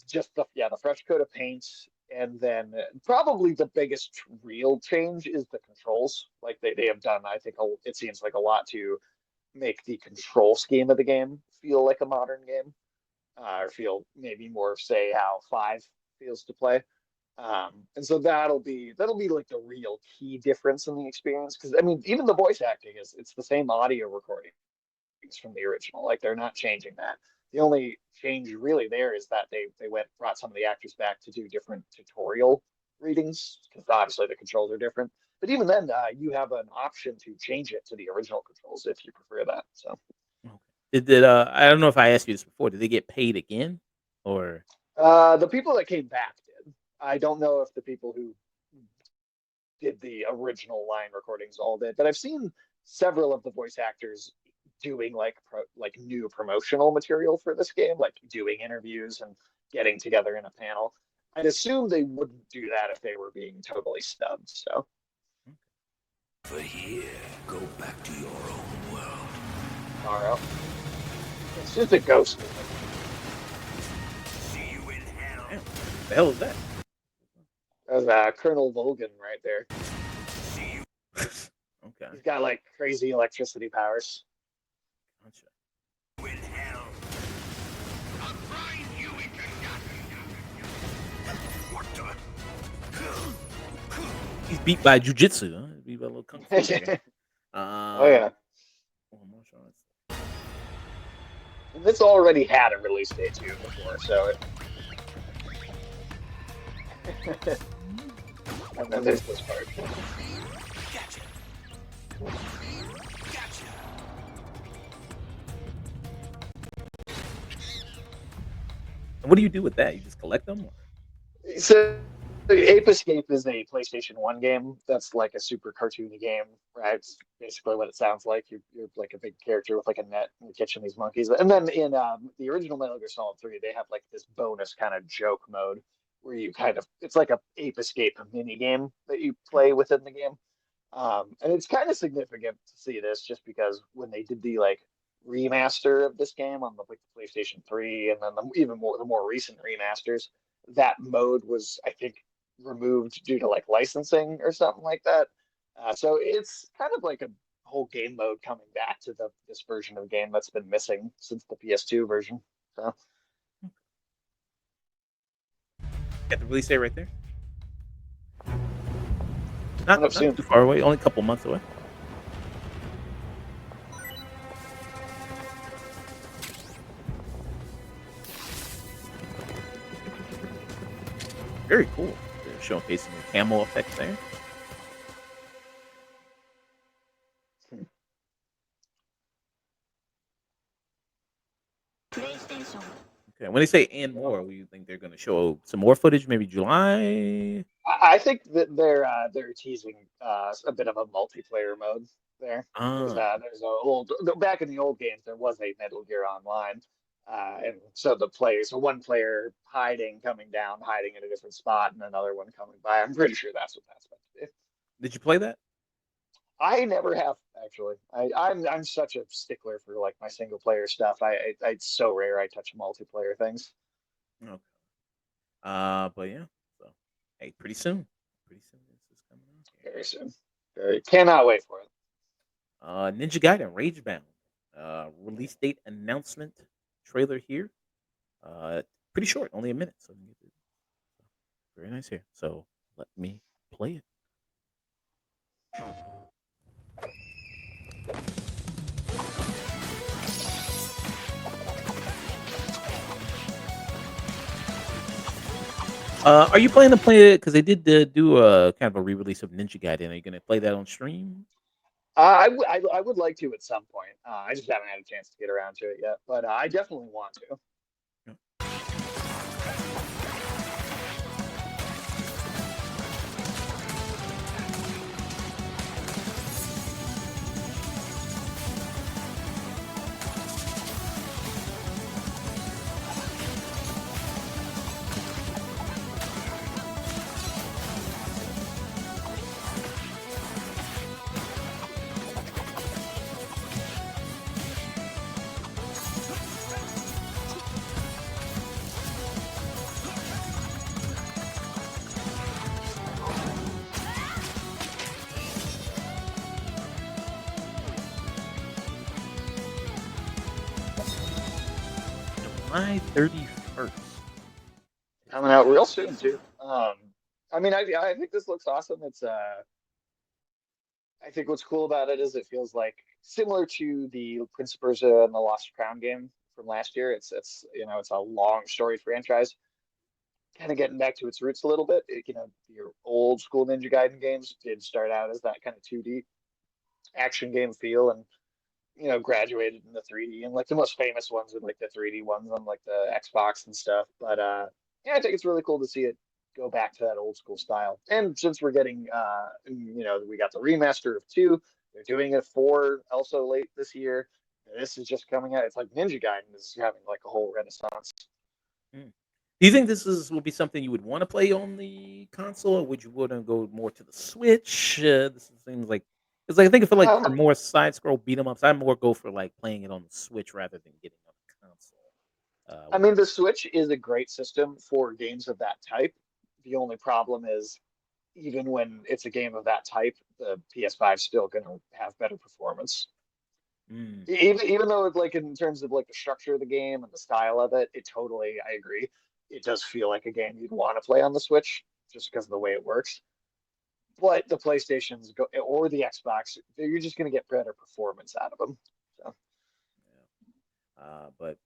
Just the fresh coat of paint, and then probably the biggest real change is the controls. Like they have done, I think it seems like a lot to make the control scheme of the game feel like a modern game, or feel maybe more of say how 5 feels to play. And so that'll be like the real key difference in the experience. Because I mean, even the voice acting it's the same audio recordings from the original. Like they're not changing that. The only change really there is that they brought some of the actors back to do different tutorial readings because obviously the controls are different. But even then, you have an option to change it to the original controls if you prefer that. So Did I don't know if I asked you this before. Did they get paid again, or the people that came back did. I don't know if the people who did the original line recordings all did, but I've seen several of the voice actors doing like new promotional material for this game, like doing interviews and getting together in a panel. I'd assume they wouldn't do that if they were being totally snubbed. So For here, go back to your own world. Tomorrow, it's just a ghost. See you in hell. damn, what the hell is that? There's Colonel Logan right there. See you. Okay, He's got like crazy electricity powers. gotcha. In hell. I'll grind you into nothing. What the? He's beat by jujitsu. Huh? He's beat by a little kung fu. Okay. Oh yeah, Martial arts. and this already had a release date too before, so and then there's this part. Gotcha. Gotcha. And what do you do with that? You just collect them? Or? So Ape Escape is a PlayStation 1 game that's like a super cartoony game, right? It's basically what it sounds like. You're like a big character with like a net and you're catching these monkeys. And then in the original Metal Gear Solid 3, they have like this bonus kind of joke mode where you it's like a ape escape mini game that you play within the game. And it's kind of significant to see this just because when they did the like remaster of this game on the PlayStation 3 and then the more recent remasters, that mode was I think removed due to like licensing or something like that. So it's kind of like a whole game mode coming back to this version of the game that's been missing since the PS2 version. So Got the release date right there. coming up Not soon. too far away. Only a couple months away. Very cool. They're showcasing the camo effects there. Okay, when they say and more, we think they're going to show some more footage, maybe July. I think that they're teasing a bit of a multiplayer mode there. Ah, There's a old back in the old games there was a Metal Gear Online, and so one player coming down, hiding in a different spot, and another one coming by. I'm pretty sure that's what that's meant to be. did you play that? I never have actually. I'm such a stickler for like my single player stuff. It's so rare I touch multiplayer things. Okay. But yeah. So, hey, pretty soon. Pretty soon this is coming out here. Very soon. Cannot wait for it. Ninja Gaiden Ragebound. Release date announcement trailer here. Pretty short, only a minute. So very nice here. So let me play it. Are you planning to play it? Because they did do a kind of a re-release of Ninja Gaiden. Are you going to play that on stream? I would like to at some point. I just haven't had a chance to get around to it yet, but I definitely want to. July 31st. Coming out real soon too. I mean, I think this looks awesome. I think what's cool about it is it feels like similar to the Prince of Persia and the Lost Crown game from last year. It's a long story franchise, kind of getting back to its roots a little bit. Your old school Ninja Gaiden games did start out as that kind of 2D action game feel, and graduated into 3D, and like the most famous ones are like the 3D ones on like the Xbox and stuff. But yeah, I think it's really cool to see it go back to that old school style. And since we're getting we got the remaster of 2, they're doing it 4 also late this year. This is just coming out. It's like Ninja Gaiden is having like a whole renaissance. Mm. Do you think will be something you would want to play on the console, or would you want to go more to the Switch? This seems like it's like I think for Um, more side scroll beat 'em ups, I more go for like playing it on the Switch rather than getting on the console. I mean, the Switch is a great system for games of that type. The only problem is, even when it's a game of that type, the PS5 is still going to have better performance. Mm, Even though it's like in terms of like the structure of the game and the style of it, I agree. It does feel like a game you'd want to play on the Switch just because of the way it works. But the or the Xbox, you're just going to get better performance out of them. So, yeah. But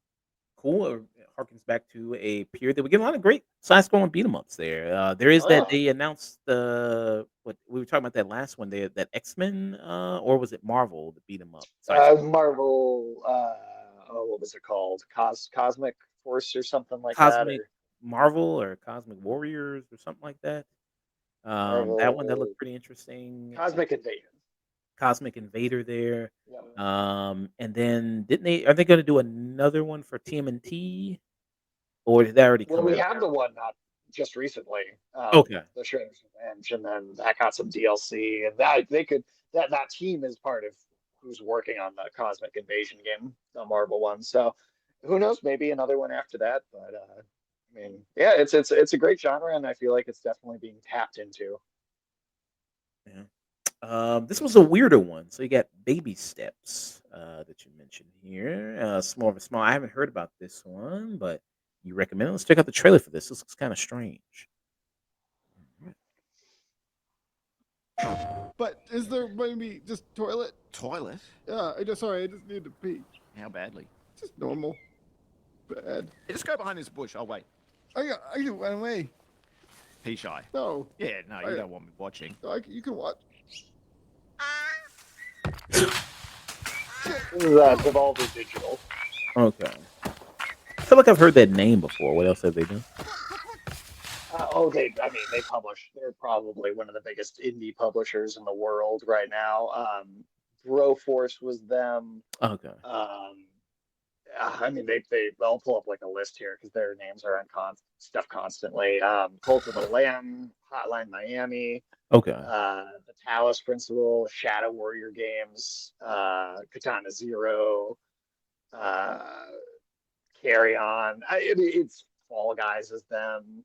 cool. It harkens back to a period that we get a lot of great side scrolling beat 'em ups there. There is oh that yeah. they announced the what we were talking about that last one. They that X-Men or was it Marvel the beat 'em up side Marvel, what was it called? Cosmic Force or something like that, Cosmic or Marvel or Cosmic Warriors or something like that. That one that Marvel looked pretty interesting. Cosmic Invasion. Cosmic Invader there. Yeah. And then didn't they? Are they going to do another one for TMNT, or did that already Well, come we out? have the one not just recently. Okay. The Shredder's Revenge, and then that got some DLC, and that team is part of who's working on the Cosmic Invasion game, the Marvel one. So who knows? Maybe another one after that. But I mean, yeah, it's a great genre, and I feel like it's definitely being tapped into. Yeah. This was a weirder one. So you got Baby Steps that you mentioned here. Small of a small. I haven't heard about this one, but you recommend it. Let's check out the trailer for this. This looks kind of strange. But is there maybe just toilet? Toilet? Yeah, I just need to pee. How badly? Just normal. Bad. Hey, just go behind this bush. I'll wait. I can run away. Pea shy. No. Yeah, no, you don't want me watching. You can watch. This is Devolver Digital. Okay. I feel like I've heard that name before. What else have they done? They publish. They're probably one of the biggest indie publishers in the world right now. Broforce was them. Okay. I'll pull up like a list here because their names are on stuff constantly. Cult of the Lamb, Hotline Miami, Okay. the Talos Principle, Shadow Warrior Games, Katana Zero, Carry On. It's Fall Guys is them.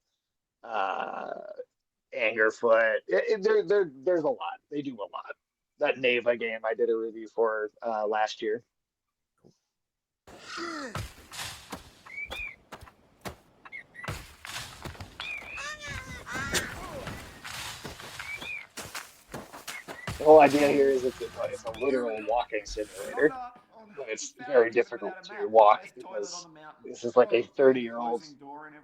Angerfoot. There's a lot. They do a lot. That Neva game I did a review for last year. The whole idea here is it's a literal walking simulator, but it's very difficult to walk because this is like a 30-year-old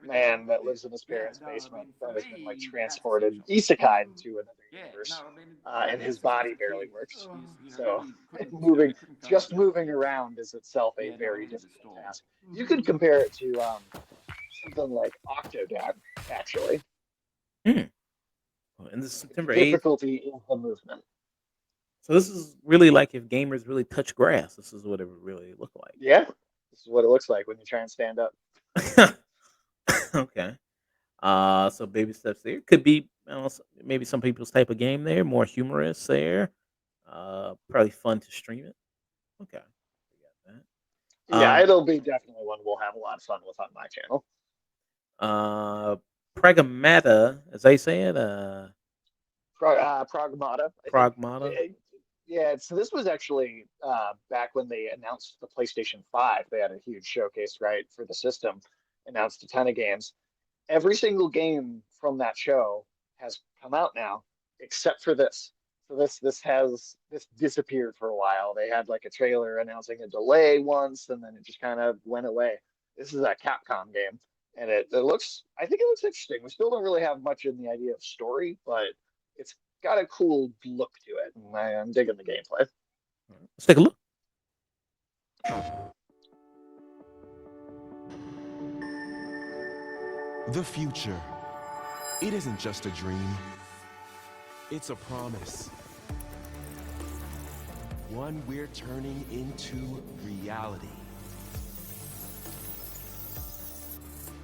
man that lives in his parents' basement that has been like transported isekai to another universe, and his body barely works. So moving around is itself a very difficult task. You could compare it to something like Octodad, actually. And this is September 8th. Difficulty in the movement. So this is really like if gamers really touch grass. This is what it would really look like. Yeah, this is what it looks like when you try and stand up. Okay. So baby steps there. Could be maybe some people's type of game there. More humorous there. Probably fun to stream it. Okay. We got that. Yeah, it'll be definitely one we'll have a lot of fun with on my channel. Pragmata, as they say it. Pragmata. Pragmata. Yeah, so this was actually back when they announced the PlayStation 5. They had a huge showcase, right, for the system, announced a ton of games. Every single game from that show has come out now, except for this. So this disappeared for a while. They had like a trailer announcing a delay once, and then it just kind of went away. This is a Capcom game, and I think it looks interesting. We still don't really have much in the idea of story, but it's got a cool look to it, and I'm digging the gameplay. Let's take a look. The future. It isn't just a dream. It's a promise. One we're turning into reality.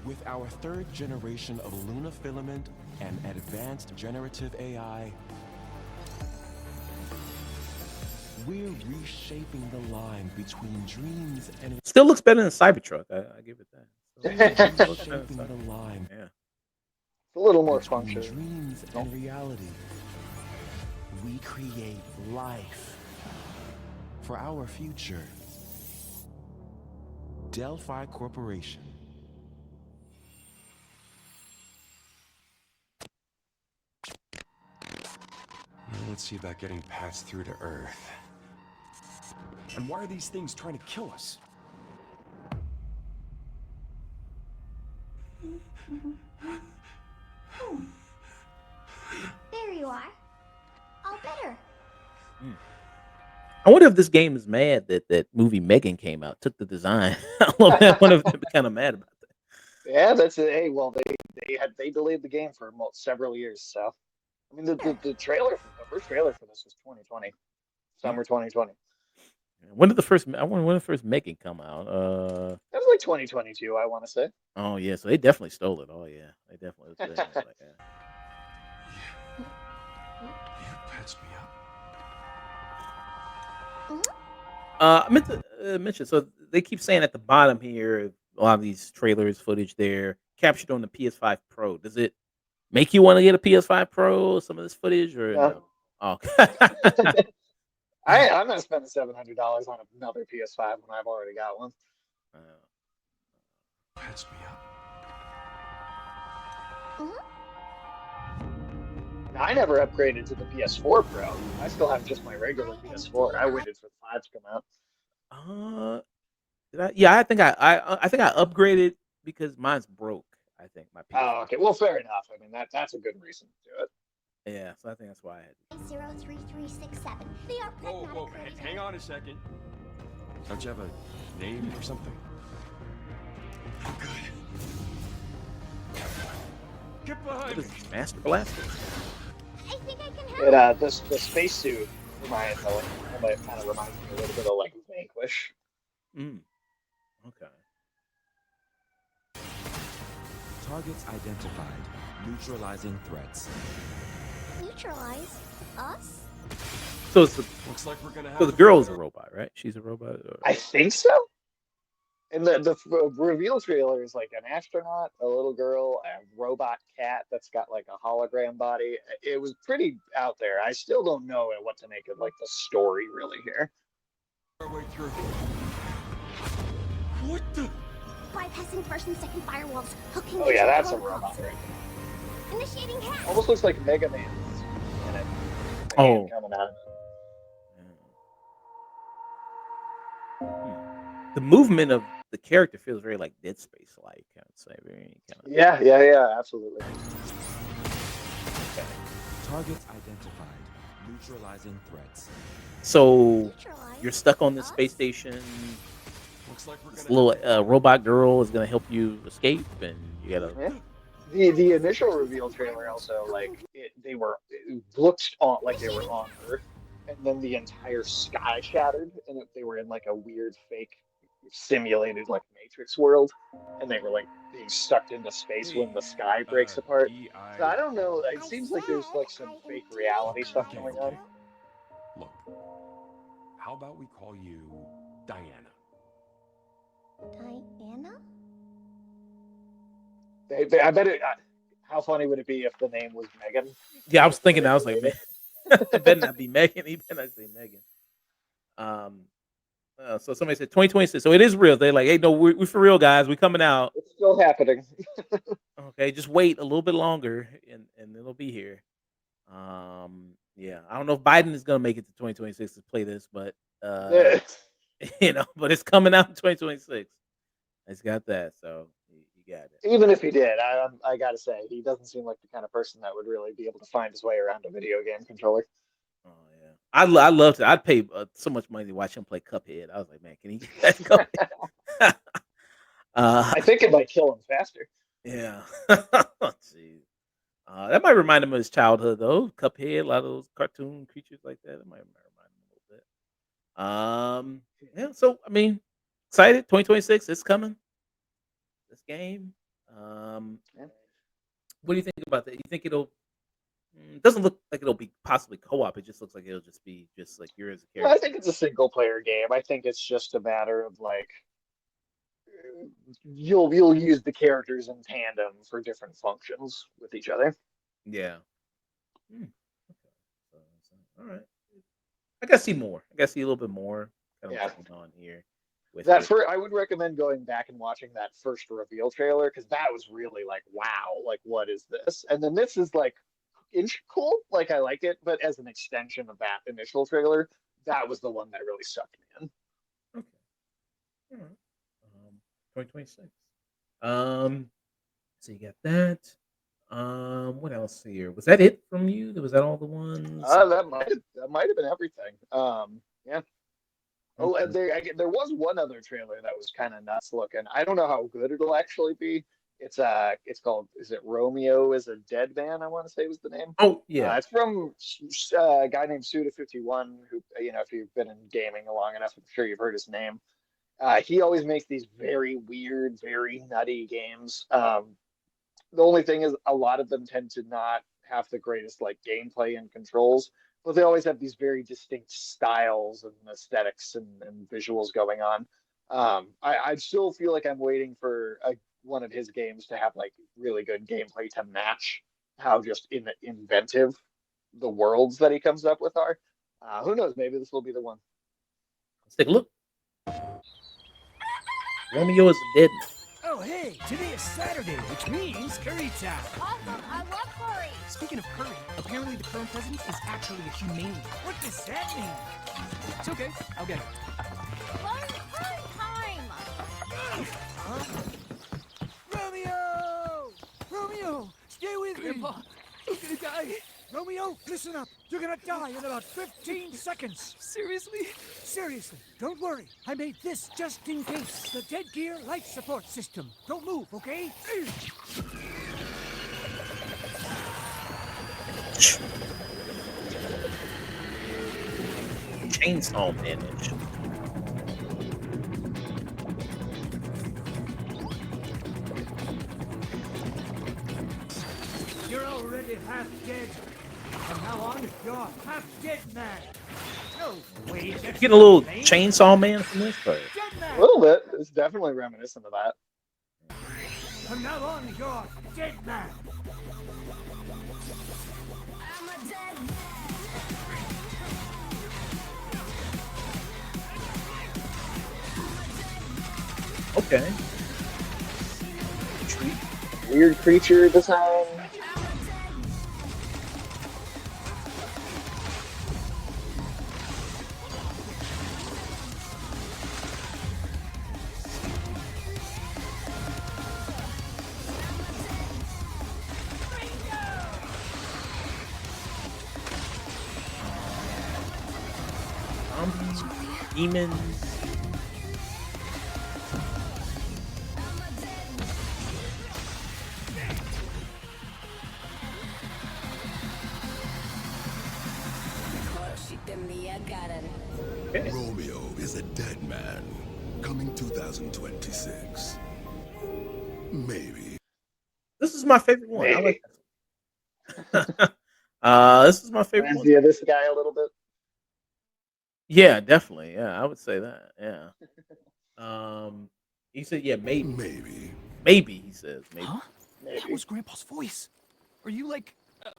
With our third generation of Luna filament and advanced generative AI, we're reshaping the line between dreams and Still looks better than Cybertruck. I give it that. reshaping the line. Yeah. It's a little more between functional. dreams and reality. We create life for our future. Delphi Corporation. Now let's see about getting passed through to Earth. And why are these things trying to kill us? There you are. All better. I wonder if this game is mad that movie Megan came out, took the design. I wonder if they're kind of mad about that. Yeah, that's it. Hey, well, they delayed the game for several years. So, I mean, the first trailer for this was 2020, summer 2020. When did the first? I wonder when the first Megan come out. That was like 2022, I want to say. Oh yeah, so they definitely stole it. Oh yeah, they definitely. Like, yeah. You patched me up. I meant to mention. So they keep saying at the bottom here, a lot of these trailers, footage there captured on the PS5 Pro. Does it make you want to get a PS5 Pro? Some of this footage, or No. no? Oh. I'm not spending $700 on another PS5 when I've already got one. Patched me up. Now, I never upgraded to the PS4 Pro. I still have just my regular PS4. I waited for the 5 to come out. Did I? Yeah, I think I upgraded because mine's broke. I think my PS. Oh, okay. Well, fair enough. I mean, that's a good reason to do it. Yeah, so I think that's why I had. 03367. They are Whoa, hang on a second. Don't you have a name or something? I'm good. Get behind me. Master Blaster. I think I can help. The spacesuit reminds me, kind of reminds me a little bit of like Vanquish. Okay. Targets identified. Neutralizing threats. Neutralize us? So it's Looks like we're gonna have. so the girl is a robot, right? She's a robot. I think so. And the reveal trailer is like an astronaut, a little girl, a robot cat that's got like a hologram body. It was pretty out there. I still don't know what to make of like the story really here. Our way through. What the? Bypassing first and second firewalls. Hooking. Oh yeah, that's a robot. Initiating hack. Almost looks like Mega Man in it. Oh. Coming out. The movement of the character feels very like Dead Space like. I would say very kind of. Yeah, absolutely. Okay. Targets identified. Neutralizing threats. So you're stuck on this space station. Looks like we're This gonna. little robot girl is gonna help you escape, and you gotta. Yeah. The initial reveal trailer also it looked on like they were on Earth, and then the entire sky shattered, and they were in like a weird fake simulated like Matrix world, and they were like being sucked into space when the sky breaks apart. So I don't know. It seems like there's like some fake reality stuff going on. Look, how about we call you Diana? Diana? I bet it. How funny would it be if the name was Megan? Yeah, I was thinking. I was like, man, it better not be Megan. He better not say Megan. So somebody said 2026. So it is real. They're like, hey, no, we for real, guys. We coming out. It's still happening. Okay, just wait a little bit longer, and it'll be here. Yeah, I don't know if Biden is gonna make it to 2026 to play this, but but it's coming out in 2026. It's got that, so you got it. Even if he did, I gotta say, he doesn't seem like the kind of person that would really be able to find his way around a video game controller. Oh yeah, I love to. I'd pay so much money to watch him play Cuphead. I was like, man, can he get that Cuphead? I think it might kill him faster. Yeah. Jeez. That might remind him of his childhood, though. Cuphead, a lot of those cartoon creatures like that. It might remind him a little bit. Yeah. So I mean, excited. 2026, it's coming. This game. What do you think about that? You think it'll? It doesn't look like it'll be possibly co-op. It just looks like it'll just be just like you as a character. I think it's a single player game. I think it's just a matter of like you'll use the characters in tandem for different functions with each other. Yeah. Okay. All right. I gotta see more. I gotta see a little bit more. Kind of what's going on here. With that I would recommend going back and watching that first reveal trailer because that was really like, wow, like what is this? And then this is like cool, like I like it, but as an extension of that initial trailer, that was the one that really sucked me in. Okay. All right. 2026. So you got that. What else here? Was that it from you? Was that all the ones? That might have been everything. Yeah. Oh, and there was one other trailer that was kind of nuts looking. I don't know how good it'll actually be. It's called, is it Romeo is a Dead Man? I want to say was the name. Oh yeah. It's from a guy named Suda51, who, if you've been in gaming long enough, I'm sure you've heard his name. He always makes these very weird, very nutty games. The only thing is, a lot of them tend to not have the greatest like gameplay and controls, but they always have these very distinct styles and aesthetics and visuals going on. I still feel like I'm waiting for one of his games to have like really good gameplay to match how just inventive the worlds that he comes up with are. Who knows? Maybe this will be the one. Let's take a look. Romeo is a dead man. Oh, hey, today is Saturday, which means curry time. Awesome, I love curry. Speaking of curry, apparently the current president is actually a humane. What does that mean? It's okay, I'll get it. Curry time. Romeo! Romeo, stay with Grandpa, me. You're gonna die. Romeo, listen up. You're gonna die in about 15 seconds. Seriously? Seriously, don't worry. I made this just in case. The Dead Gear life support system. Don't move, okay? Chainsaw damage. You're already half dead. From now on, you're half dead man. No, wait. Get a little Chainsaw Man from this player. A little bit. It's definitely reminiscent of that. From now on, you're dead man. Okay. Weird creature design. Demons. Okay. Romeo is a dead man. Coming 2026. Maybe. This is my favorite one. I like this. This is my favorite Reminds one. you of this guy a little bit. Yeah, definitely. Yeah, I would say that. Yeah. He said, yeah, maybe. Maybe. Maybe, he says. Maybe. Huh? Maybe. That was Grandpa's voice. Are you like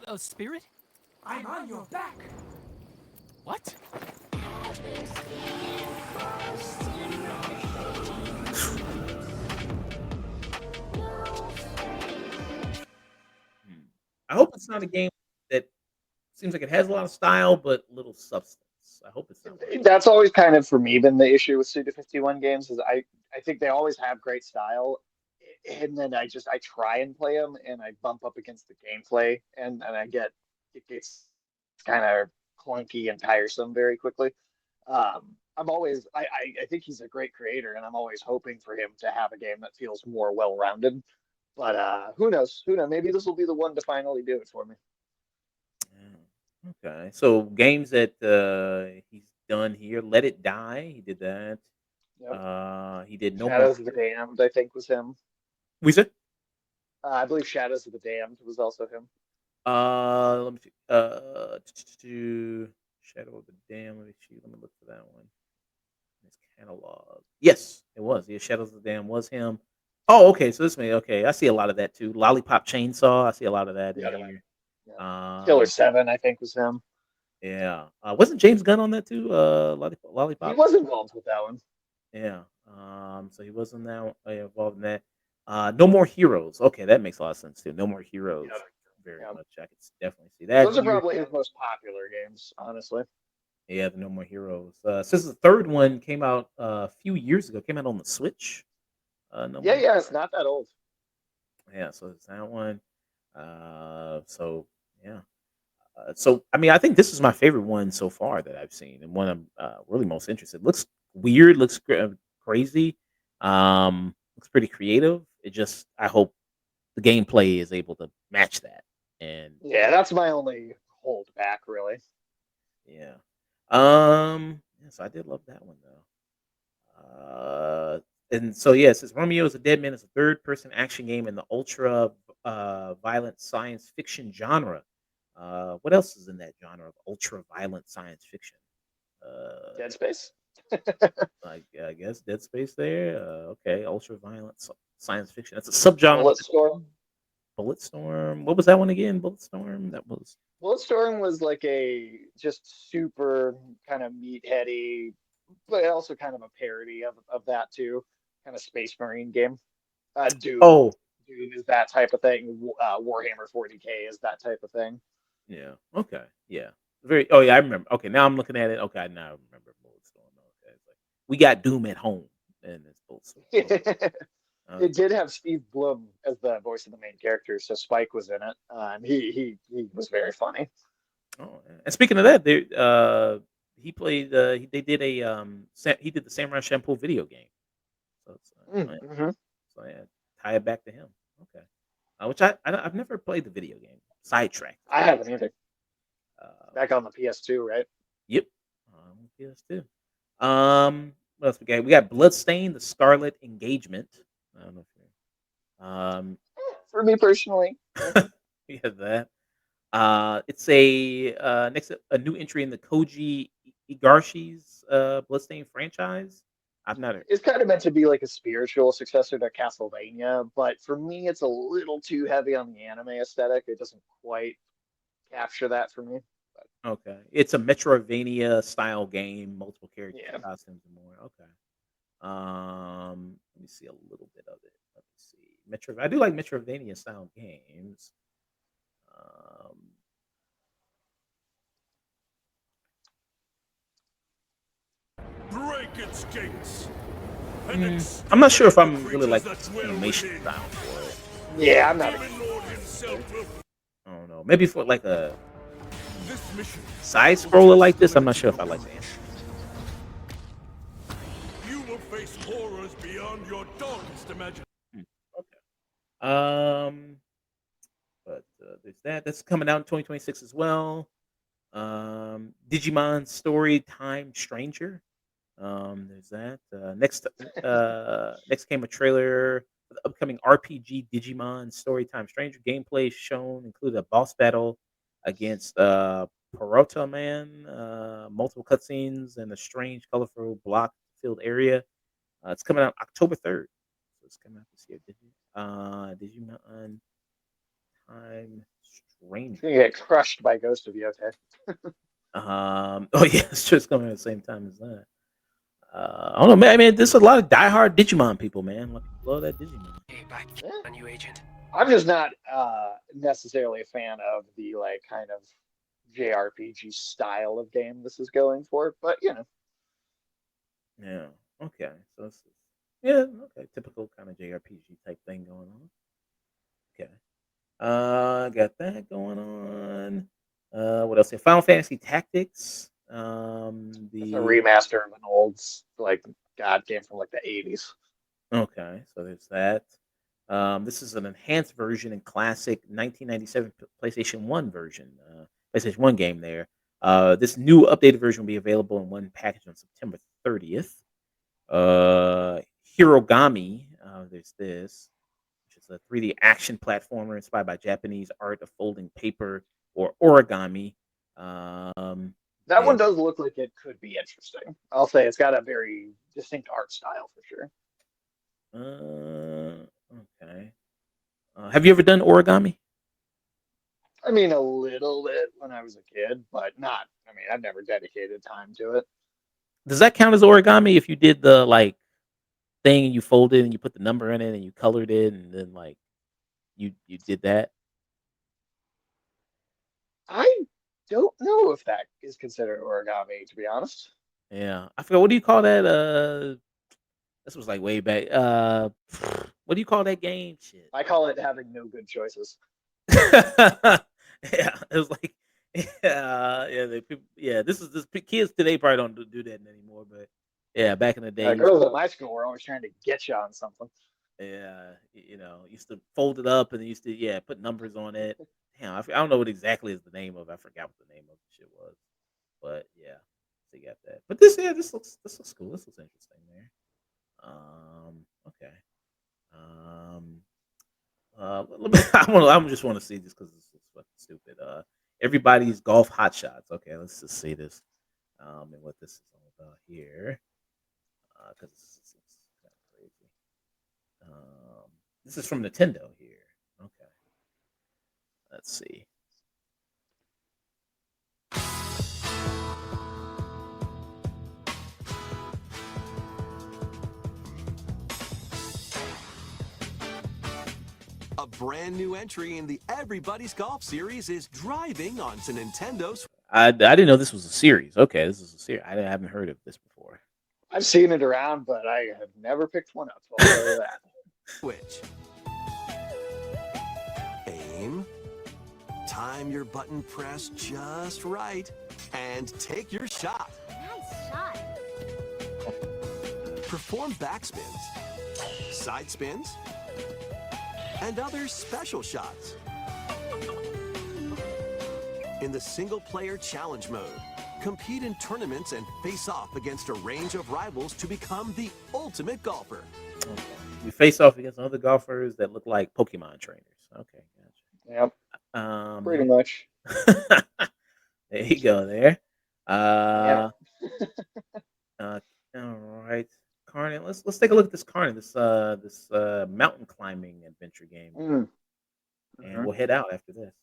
a spirit? I'm on your back. What? I hope it's not a game that seems like it has a lot of style but little substance. I hope it's not. That's always kind of for me been the issue with Suda51 games, is I think they always have great style, and then I try and play them and I bump up against the gameplay, and it gets kind of clunky and tiresome very quickly. I think he's a great creator, and I'm always hoping for him to have a game that feels more well-rounded. But who knows? Who knows? Maybe this will be the one to finally do it for me. Okay, so games that he's done here, Let It Die, he did that. Yep. He did No Shadows More. of the Damned, I think, was him. We said? I believe Shadows of the Damned was also him. Let me see. Shadow of the Dam. Let me look for that one. His catalog. Yes, it was. Yeah, Shadows of the Dam was him. Oh, okay. So this may okay. I see a lot of that too. Lollipop Chainsaw. I see a lot of that in here. Killer 7, I think, was him. Yeah. Wasn't James Gunn on that too? Lollipop. He was involved with that one. Yeah. So he wasn't that involved in that. No More Heroes. Okay, that makes a lot of sense too. No More Heroes. Yep. Very Yep. much. I can definitely see that. Those are here. probably his most popular games, honestly. Yeah, the No More Heroes. Since the third one came out a few years ago, came out on the Switch. Yeah, it's not that old. Yeah, so it's that one. So yeah. So I mean, I think this is my favorite one so far that I've seen, and one I'm really most interested. Looks weird, looks crazy, looks pretty creative. It just I hope the gameplay is able to match that. And Yeah, that's my only holdback, really. yeah, yes, I did love that one though. And so yeah, it says Romeo is a Dead Man is a third-person action game in the ultra violent science fiction genre. What else is in that genre of ultra violent science fiction? Dead Space. I guess Dead Space there. Okay, ultra violent science fiction. That's a subgenre. Bulletstorm. Bulletstorm. What was that one again? Bulletstorm. That was. Bulletstorm was like a just super kind of meatheady, but also kind of a parody of that too. Kind of Space Marine game. Doom. Oh, Doom is that type of thing. Warhammer 40K is that type of thing. yeah. Okay. Yeah. Very. Oh yeah, I remember. Okay, now I'm looking at it. Okay, now I remember Bulletstorm. Okay, it's like, we got Doom at home, and it's Bulletstorm. It did have Steve Blum as the voice of the main character, so Spike was in it, and he was very funny. Oh, and speaking of that, he played. They did a he did the Samurai Champloo video game. So it's, Mm-hmm. so yeah, tie it back to him. Okay, which I've never played the video game. Sidetracked. I haven't either. Back on the PS2, right? Yep. PS2. What else we got? We got Bloodstained, the Scarlet Engagement. I don't know if For me personally, we have that. It's a next a new entry in the Koji Igashi's Bloodstained franchise. I've not. It's kind of meant to be like a spiritual successor to Castlevania, but for me, it's a little too heavy on the anime aesthetic. It doesn't quite capture that for me. Okay, it's a Metroidvania style game, multiple characters, costumes, and more. Okay. Let me see a little bit of it. Let me see. I do like Metroidvania style games. Break its gates. I'm not sure if I'm really like the animation style for it. Yeah, I'm not. I don't know. Maybe for like a side scroller like this, I'm not sure if I like the animation. You will face horrors beyond your darkest imagination. But there's that. That's coming out in 2026 as well. Digimon Story Time Stranger. There's that. Next came a trailer for the upcoming RPG Digimon Storytime Stranger. Gameplay shown included a boss battle against Perota Man, multiple cutscenes, and a strange, colorful block-filled area. It's coming out October 3rd. So it's coming out this year. Digimon Time Stranger. You get crushed by Ghost of Yote. Oh yeah, it's just coming at the same time as that. I don't know, man. I mean, there's a lot of diehard Digimon people, man. Like, love that Digimon. Hey, back, a new agent. I'm just not necessarily a fan of the like kind of JRPG style of game this is going for, but you know. Yeah. Okay. So it's, yeah. Okay. Typical kind of JRPG type thing going on. Okay. Got that going on. What else? Final Fantasy Tactics. It's a remaster of an old like god game from like the 80s. Okay, so there's that. This is an enhanced version and classic 1997 PlayStation 1 version, PlayStation 1 game there. This new updated version will be available in one package on September 30th. Hirogami, there's this, which is a 3D action platformer inspired by Japanese art of folding paper or origami. That one does look like it could be interesting. I'll say it's got a very distinct art style for sure. Okay. Have you ever done origami? I mean, a little bit when I was a kid, but not. I mean, I've never dedicated time to it. Does that count as origami if you did the like thing and you folded and you put the number in it and you colored it and then like you did that? I don't know if that is considered origami, to be honest. Yeah, I forgot. What do you call that? This was like way back. What do you call that game? Shit. I call it having no good choices. Yeah, it was like, This kids today probably don't do that anymore. But yeah, back in the day, girls at my school were always trying to get you on something. Yeah, used to fold it up and used to put numbers on it. Damn, I don't know what exactly is the name of. I forgot what the name of the shit was, but yeah, so you got that. But this looks cool. This looks interesting there. Okay. Um, let me, I just want to see this because this looks fucking stupid. Everybody's golf hot shots. Okay, let's just see this. And what this is all about here. Because this looks kind of crazy. This is from Nintendo here. Okay, let's see. A brand new entry in the Everybody's Golf series is driving onto Nintendo's. I didn't know this was a series. Okay, this is a series. I haven't heard of this before. I've seen it around, but I have never picked one up. I'll tell you that. Switch. Aim. Time your button press just right. And take your shot. Nice shot. Perform backspins, side spins, and other special shots. In the single-player challenge mode, compete in tournaments and face off against a range of rivals to become the ultimate golfer. Okay. You face off against other golfers that look like Pokemon trainers. Okay, Yep. gotcha. Pretty much. There you go. There. Yeah. All right, Carnage. Let's take a look at this Carnage. This mountain climbing adventure game, and we'll head out after this.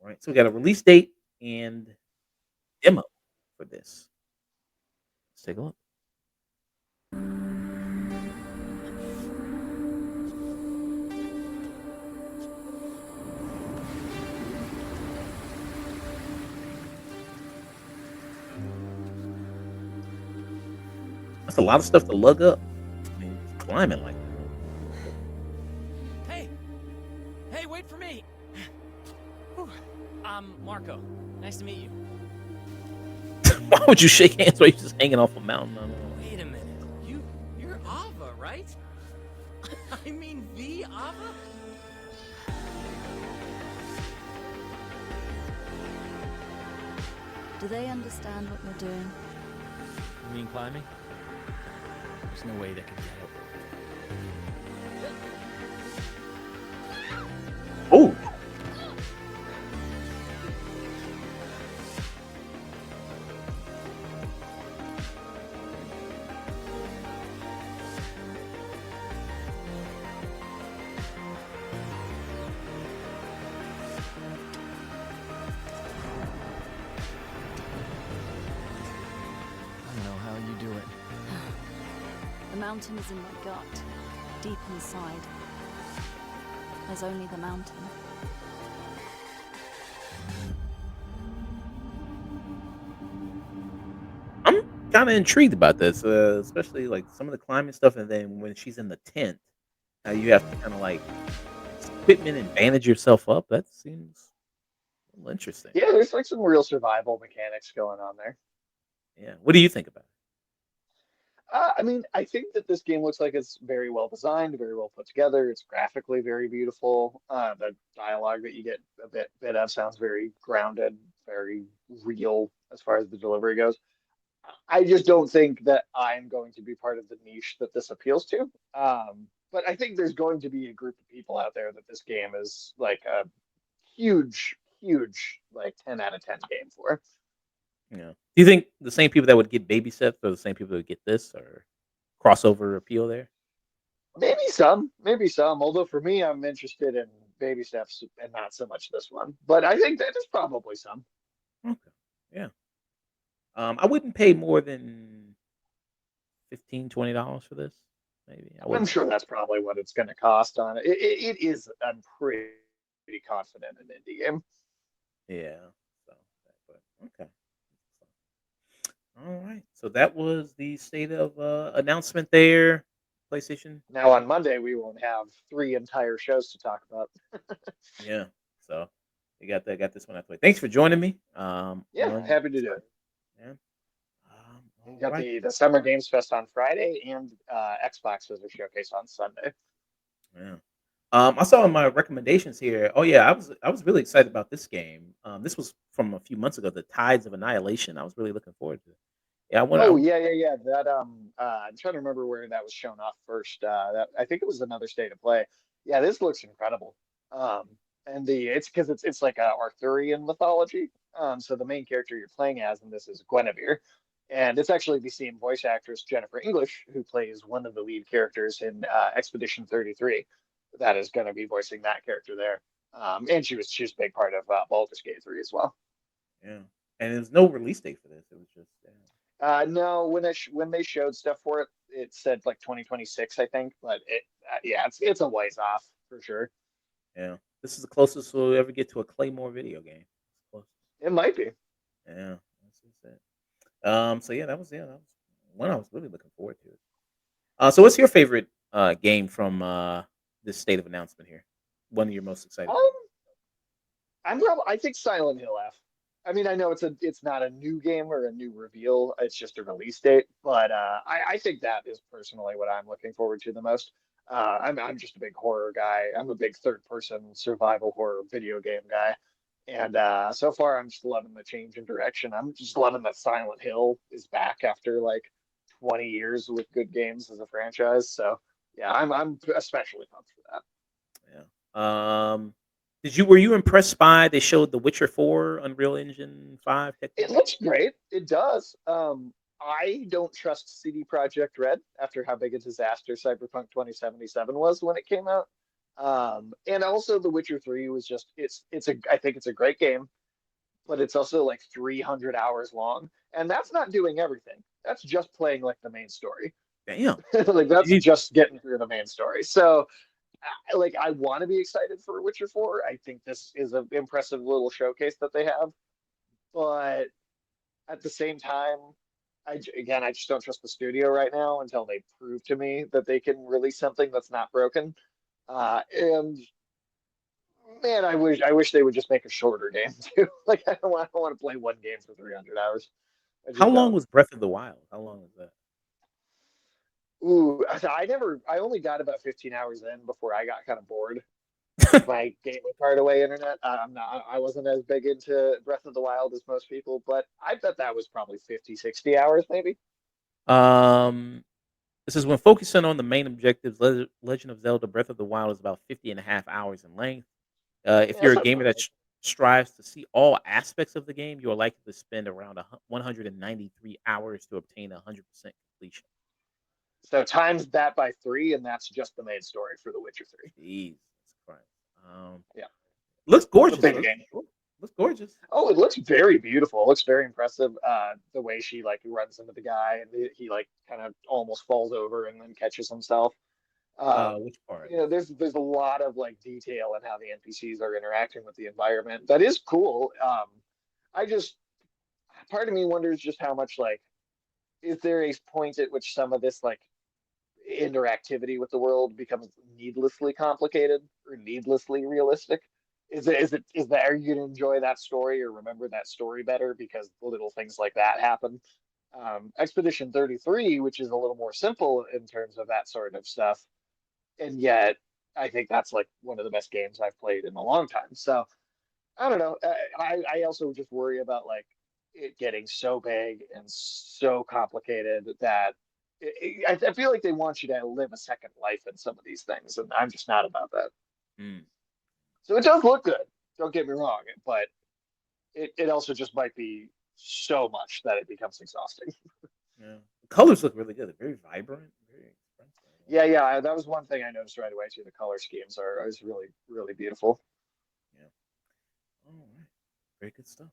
All right. So we got a release date and demo for this. Let's take a look. That's a lot of stuff to lug up. I mean, climbing like that. Hey, wait for me. Whew. I'm Marco. Nice to meet you. Why would you shake hands while you're just hanging off a mountain? I don't know. Wait a minute. You're Ava, right? I mean, the Ava? Do they understand what we're doing? You mean climbing? There's no way they can get it. Oh. I don't know how you do it. The mountain is in my gut, deep inside. There's only the mountain. I'm kind of intrigued about this, especially like some of the climbing stuff, and then when she's in the tent, how you have to kind of like equipment and bandage yourself up. That seems a little interesting. Yeah, there's like some real survival mechanics going on there. Yeah. What do you think about it? I mean, I think that this game looks like it's very well designed, very well put together. It's graphically very beautiful. The dialogue that you get a bit of sounds very grounded, very real as far as the delivery goes. I just don't think that I'm going to be part of the niche that this appeals to. But I think there's going to be a group of people out there that this game is like a huge, huge, like 10 out of 10 game for. Yeah. Do you think the same people that would get baby steps are the same people that would get this, or crossover appeal there? Maybe some, maybe some. Although for me, I'm interested in baby steps and not so much this one. But I think that there's probably some. Okay. Yeah. I wouldn't pay more than $15-$20 for this. Maybe I'm sure that's probably what it's going to cost on it. It is. I'm pretty confident in indie game. Yeah. So, but okay. All right. So that was the state of announcement there. PlayStation. Now on Monday we won't have 3 entire shows to talk about. Yeah. So we got this one out the way. Thanks for joining me. Yeah, happy to do it. Yeah. All Got right. the Summer Games Fest on Friday and Xbox as a showcase on Sunday. Yeah. I saw in my recommendations here. Oh yeah, I was really excited about this game. This was from a few months ago, The Tides of Annihilation. I was really looking forward to it. Yeah, I went. Oh yeah. That I'm trying to remember where that was shown off first. That I think it was another state of play. Yeah, this looks incredible. Um, and it's because it's like a Arthurian mythology. So the main character you're playing as in this is Guinevere, and it's actually the same voice actress Jennifer English who plays one of the lead characters in Expedition 33. That is going to be voicing that character there. And she was a big part of Baldur's Gate 3 as well. Yeah, and there's no release date for this. It was just No, when they showed stuff for it, it said like 2026, I think. But yeah, it's a ways off for sure. yeah. This is the closest we'll ever get to a Claymore video game. Close. It might be. Yeah, that's just it. So that was one I was really looking forward to. So what's your favorite game from this state of announcement here? One of your most excited Um, for? I think Silent Hill F. I mean, I know it's not a new game or a new reveal. It's just a release date, but I think that is personally what I'm looking forward to the most. I'm just a big horror guy. I'm a big third person survival horror video game guy, and so far I'm just loving the change in direction. I'm just loving that Silent Hill is back after like 20 years with good games as a franchise. So yeah, I'm especially pumped for that. Yeah. Were you impressed by they showed The Witcher 4 Unreal Engine 5 It technology? looks great. It does. I don't trust CD Projekt Red after how big a disaster Cyberpunk 2077 was when it came out. And also The Witcher 3 was just it's a I think it's a great game, but it's also like 300 hours long, and that's not doing everything. That's just playing like the main story. Damn. Like that's Jeez. just getting through the main story. So like I want to be excited for Witcher 4. I think this is an impressive little showcase that they have, but at the same time, I just don't trust the studio right now until they prove to me that they can release something that's not broken. And man, I wish they would just make a shorter game too. Like I don't want to play one game for 300 hours. I How just long don't. was Breath of the Wild? How long was that? Ooh, I only got about 15 hours in before I got kind of bored with my Game of Card Away internet. I wasn't as big into Breath of the Wild as most people, but I bet that was probably 50, 60 hours maybe. Um, this is when focusing on the main objectives. Legend of Zelda: Breath of the Wild is about 50.5 hours in length. If Yeah, you're that's a not gamer bad. that strives to see all aspects of the game, you are likely to spend around 193 hours to obtain 100% completion. So times that by three, and that's just the main story for The Witcher 3. Jesus Christ. Yeah, Looks it's a gorgeous. big Looks, game. looks gorgeous. Oh, it looks very beautiful. It looks very impressive. The way she like runs into the guy and he like kind of almost falls over and then catches himself. Which part? There's a lot of like detail in how the NPCs are interacting with the environment. That is cool. I just part of me wonders just how much like is there a point at which some of this like interactivity with the world becomes needlessly complicated or needlessly realistic? Is that are you gonna enjoy that story or remember that story better because little things like that happen? Expedition 33, which is a little more simple in terms of that sort of stuff, and yet I think that's like one of the best games I've played in a long time. So I don't know. I also just worry about like it getting so big and so complicated that I feel like they want you to live a second life in some of these things, and I'm just not about that. Mm, So it does look good. Don't get me wrong, but it also just might be so much that it becomes exhausting. yeah. The colors look really good. They're very vibrant. Very expensive. Yeah. That was one thing I noticed right away too. The color schemes are is really really beautiful. Yeah. All right. Very good stuff.